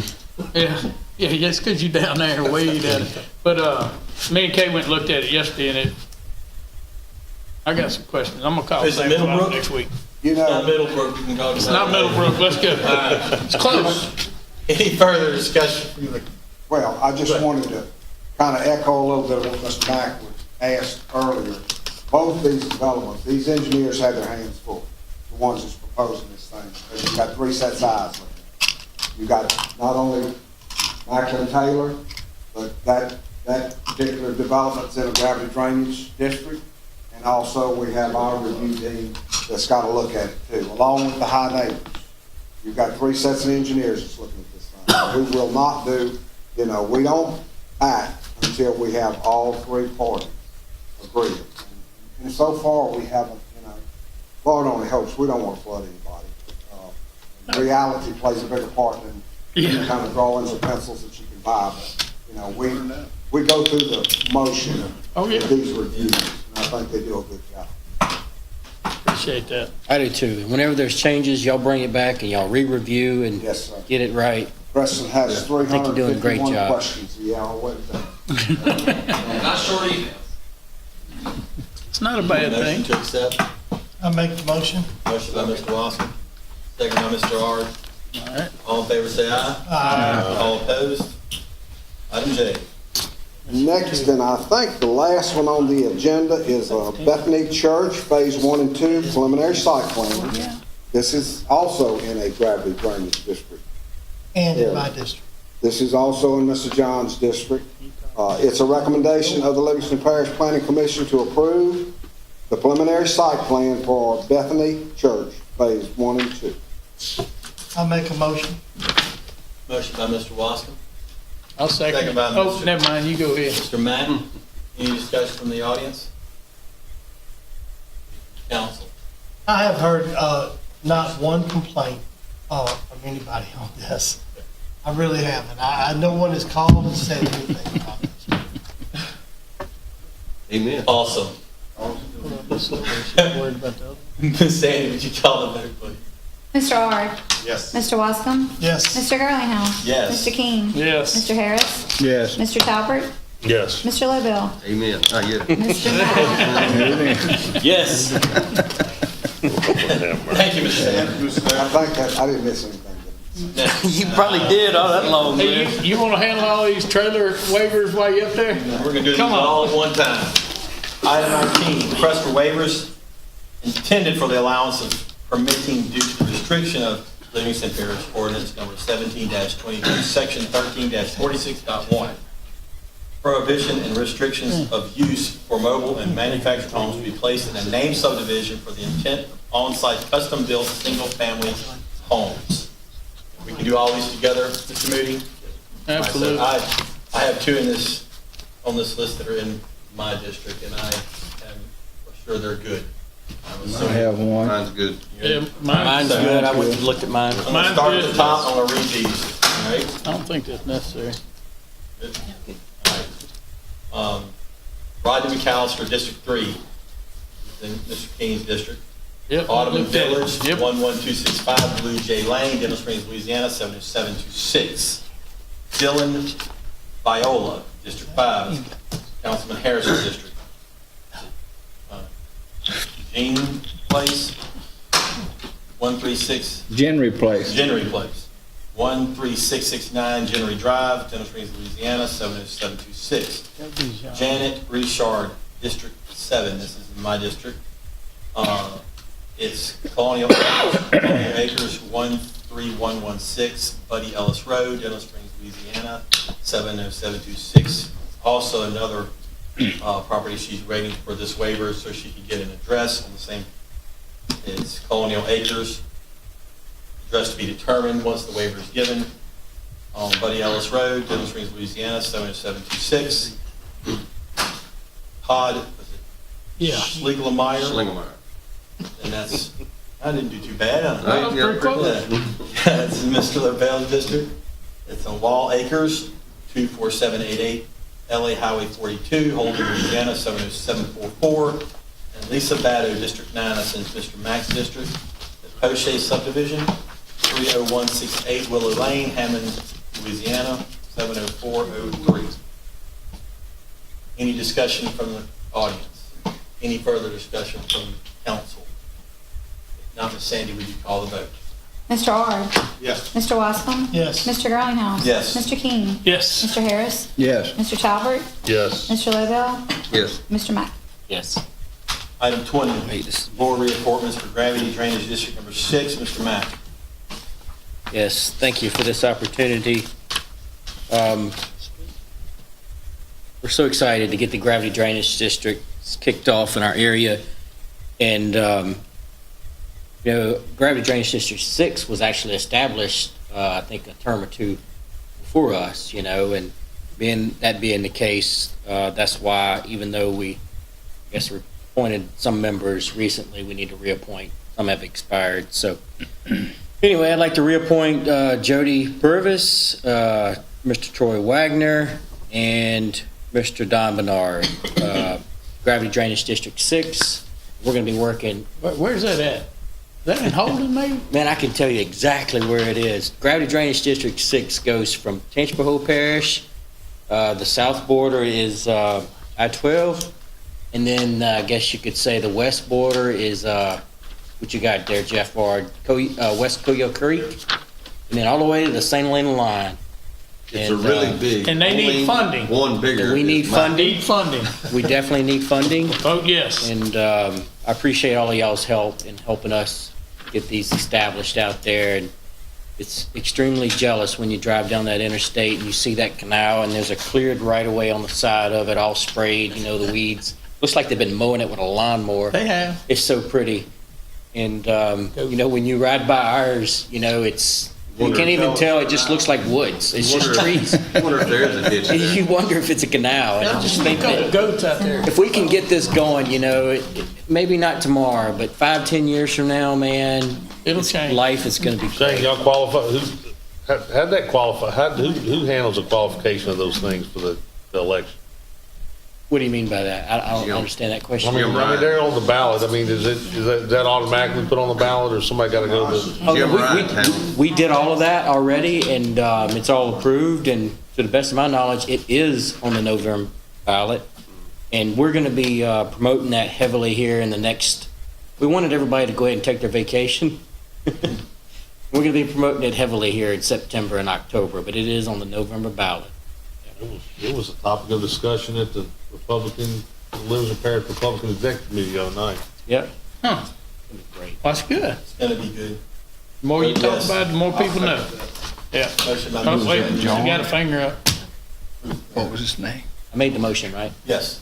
Yeah, it's because you down there way down. But me and Kay went and looked at it yesterday, and I got some questions. I'm gonna call Is it Sam about it Middlebrook? next week. You know, Not Middlebrook, you can go to. It's not Middlebrook. Let's go. It's close. Any further discussion from the well, I just wanted to kind of echo a little bit of what Mr. Mack was asked earlier. Both these developments, these engineers had their hands full, the ones that's proposing this thing. Because you've got 3 sets of eyes looking at it. You've got not only Macklin Taylor, but that particular development's in a gravity drainage district. And also we have our review team that's got to look at it too, along with the high neighbors. You've got 3 sets of engineers that's looking at this thing. We will not do, we don't act until we have all 3 parties agree. And so far, we haven't, Lord only hopes, we don't want to flood anybody. Reality plays a bigger part than the kind of drawings or pencils that you can buy. But, we go through the motion of these reviews, and I think they do a good job. Appreciate that. I do too. And whenever there's changes, y'all bring it back and y'all re-review and Yes, sir. get it right. Preston has I think you're doing a great 351 job. questions. Yeah, I'll wait there. Not short emails. It's not a bad motion thing. to accept? I make the motion. Motion by Mr. Wasson, second by Mr. Ard. All right. All in favor, say aye. Aye. All opposed? Item J. Next, and I think the last one on the agenda is Bethany Church, Phase 1 and 2, preliminary site plan. This is also in a gravity drainage district. And in my district. This is also in Mr. John's district. It's a recommendation of the Livingston Parish Planning Commission to approve the preliminary site plan for Bethany Church, Phase 1 and 2. I make a motion. Motion by Mr. Wasson, I'll second. Second by Oh, Mr. never mind. You go ahead. Mr. Mack. Any discussion from the audience? Council. I have heard not one complaint from anybody on this. I really haven't. No one has called and said anything about this. Amen. Awesome. Worried about the other. Ms. Sandy, would you call the vote, please? Mr. Ard? Yes. Mr. Wascom? Yes. Mr. Girlinghouse? Yes. Mr. King? Yes. Mr. Harris? Yes. Mr. Talbert? Yes. Mr. Lobel? Amen. Yeah. Mr. Mack? Yes. Thank you, Mr. Sandy. I think that, I didn't miss anything. You probably did all that long, man. Hey, you want to handle all these trailer waivers while you're up there? We're going to do these Come on. all at one time. Item 19, request for waivers intended for the allowance of permitting due to the restriction of Livingston Parish Ordinance Number 17-22, Section 13-46.1. Prohibition and restrictions of use for mobile and manufactured homes to be placed in a named subdivision for the intent of on-site custom-built single-family homes. We can do all these together, Mr. Moody? Absolutely. I have 2 on this list that are in my district, and I am sure they're good. I have one. Mine's good. Yeah, Mine's good. I went and looked at mine. I'm going to Mine's start at good. the top, I'm going to read these, all right? I don't think that's necessary. Rodney McAllister, District 3, in Mr. King's district. Yep. Audubon looked at it. Village, Yep. 11265, Blue J Lane, Dental Springs, Louisiana, 70726. Dylan Viola, District 5, Councilman Harris's district. Jean Place, 136 Genry Place. Genry Place. 13669 General Drive, Denham Springs, Louisiana, 70726. Janet Richard, District 7, this is in my district. It's Colonial Acres, 13116 Buddy Ellis Road, Denham Springs, Louisiana, 70726. Also another property she's waiting for this waiver so she can get an address on the same. It's Colonial Acres, address to be determined once the waiver is given, on Buddy Ellis Road, Denham Springs, Louisiana, 70726. Todd, was it? Yeah. Schlegelmeyer. Schlingemeyer. And that's, I didn't do too bad. Huh? No, you got pretty Yeah. That's in Mr. Lavelle District. It's on Wall Acres, 24788, LA Highway 42, Holden, Louisiana, 70744. And Lisa Batto, District 9, that's in Mr. Mack's district. The Poche Subdivision, 30168 Willow Lane, Hammond, Louisiana, 70403. Any discussion from the audience? Any further discussion from council? If not, Ms. Sandy, would you call the vote? Mr. Ard? Yes. Mr. Weissman? Yes. Mr. Grillinghouse? Yes. Mr. King? Yes. Mr. Harris? Yes. Mr. Talbert? Yes. Mr. Lavelle? Yes. Mr. Mack? Yes. Item 20, board reappointments for Gravity Drainage District Number 6, Mr. Mack. Yes, thank you for this opportunity. We're so excited to get the Gravity Drainage District kicked off in our area. And, Gravity Drainage District 6 was actually established, I think, a term or two before us, and being the case, that's why, even though we appointed some members recently, we need to reappoint. Some have expired. So anyway, I'd like to reappoint Jody Purvis, Mr. Troy Wagner, and Mr. Don Bernard, Gravity Drainage District 6. We're going to be working. Where's that at? Is that in Holden, maybe? Man, I can tell you exactly where it is. Gravity Drainage District 6 goes from Tangipahoa Parish. The south border is I-12. And then I guess you could say the west border is, what you got there, Jeff Ward, West Coyo Creek. And then all the way to the St. Helena line. It's a really big. And they need funding. One bigger. We need funding. Need funding. We definitely need funding. Oh, yes. And I appreciate all of y'all's help in helping us get these established out there. And it's extremely jealous when you drive down that interstate and you see that canal and there's a cleared right of way on the side of it, all sprayed, the weeds. Looks like they've been mowing it with a lawnmower. They have. It's so pretty. And, when you ride by ours, it's, you can't even tell, it just looks like woods. It's just trees. I wonder if there is a ditch there. You wonder if it's a canal. And I just think that Goats out there. if we can get this going, maybe not tomorrow, but 5-10 years from now, man, It'll change. life is going to be Saying great. y'all qualify, how'd that qualify, who handles the qualification of those things for the election? What do you mean by that? I don't understand that question. I mean, they're on the ballot. I mean, is that automatically put on the ballot, or somebody got to go to? We did all of that already, and it's all approved, and to the best of my knowledge, it is on the November ballot. And we're going to be promoting that heavily here in the next, we wanted everybody to go ahead and take their vacation. We're going to be promoting it heavily here in September and October, but it is on the November ballot. It was a topic of discussion at the Livingston Parish Republican Executive Committee the other night. Yep. Huh. Great. That's good. It's going to be good. The more you talk Yes. about it, the more people know. Yeah. Motion by Oh, Mr. wait, you John. got a finger up. What was his name? I made the motion, right? Yes.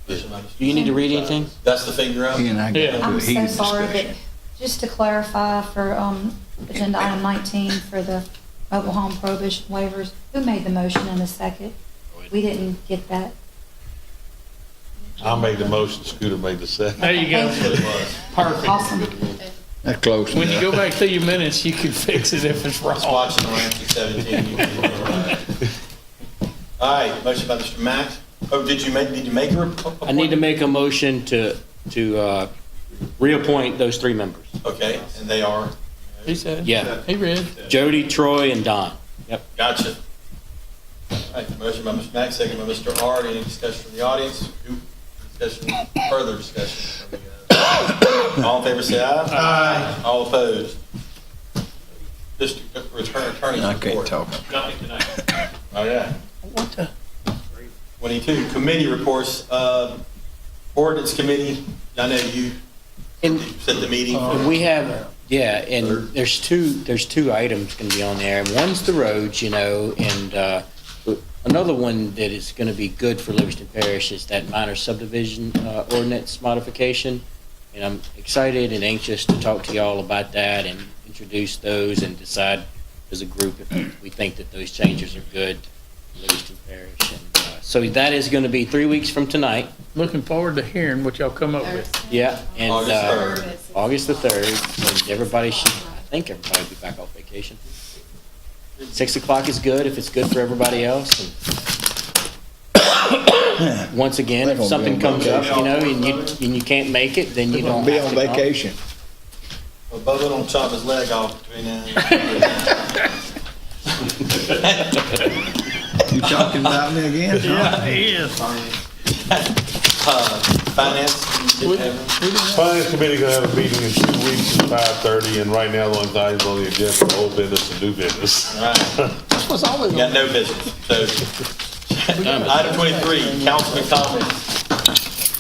Motion by Mr. Do you need to read anything? That's the finger up? He and I got Yeah. into a I'm so heated sorry, but discussion. just to clarify for agenda item 19 for the mobile home prohibition waivers, who made the motion in a second? We didn't get that. I made the motion, Scooter made the second. There you go. That's what it was. Perfect. Awesome. That's close When you enough. go back through your minutes, you can fix it if it's I was wrong. watching Ramsey 17. You can look around. All right, motion by Mr. Mack. Oh, did you make a I need to make a motion to reappoint those 3 members. Okay, and they are? He said. Yeah. He read. Jody, Troy, and Don. Yep. Gotcha. All right, motion by Mr. Mack, second by Mr. Ard. Any discussion from the audience? Further discussion from the, all in favor say aye. Aye. All opposed? District Attorney's I can't report. talk. Nothing tonight. Oh, yeah. 22, committee reports. Ordinance Committee, I know you set the meeting. We have, yeah, and there's two items going to be on there. One's the roads, and another one that is going to be good for Livingston Parish is that minor subdivision ordinance modification. And I'm excited and anxious to talk to y'all about that and introduce those and decide as a group if we think that those changes are good for Livingston Parish. And, so that is going to be 3 weeks from tonight. Looking forward to hearing what y'all come up with. Yeah, and August 3rd. August the 3rd, and everybody should, I think everybody will be back off vacation. 6 o'clock is good if it's good for everybody else. And once again, if something comes up, and you can't make it, then you don't have to come. Well, Bubba don't chop his leg off between now and You talking about me again? Yeah, he is. Finance. Finance Committee gonna have a meeting in 2 weeks at 5:30, and right now the only things on the agenda is old business and new business. All right. That's what's always Got no business. So, item 23, councilman comments.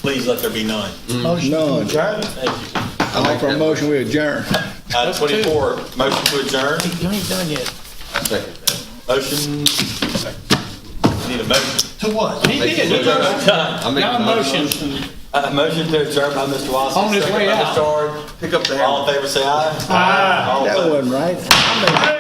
Please let there be none. Motion to None. adjourn. Thank you. I offer a motion, we adjourn. Item 24, motion to adjourn. You ain't done yet. I second that. Motion. Need a motion. To what? He did. Done. Got a motion. Motion to adjourn by Mr. Watson. On his way second by out. Mr. Ard. Pick up the hammer. All in favor, say aye. Aye. All That opposed? wasn't right.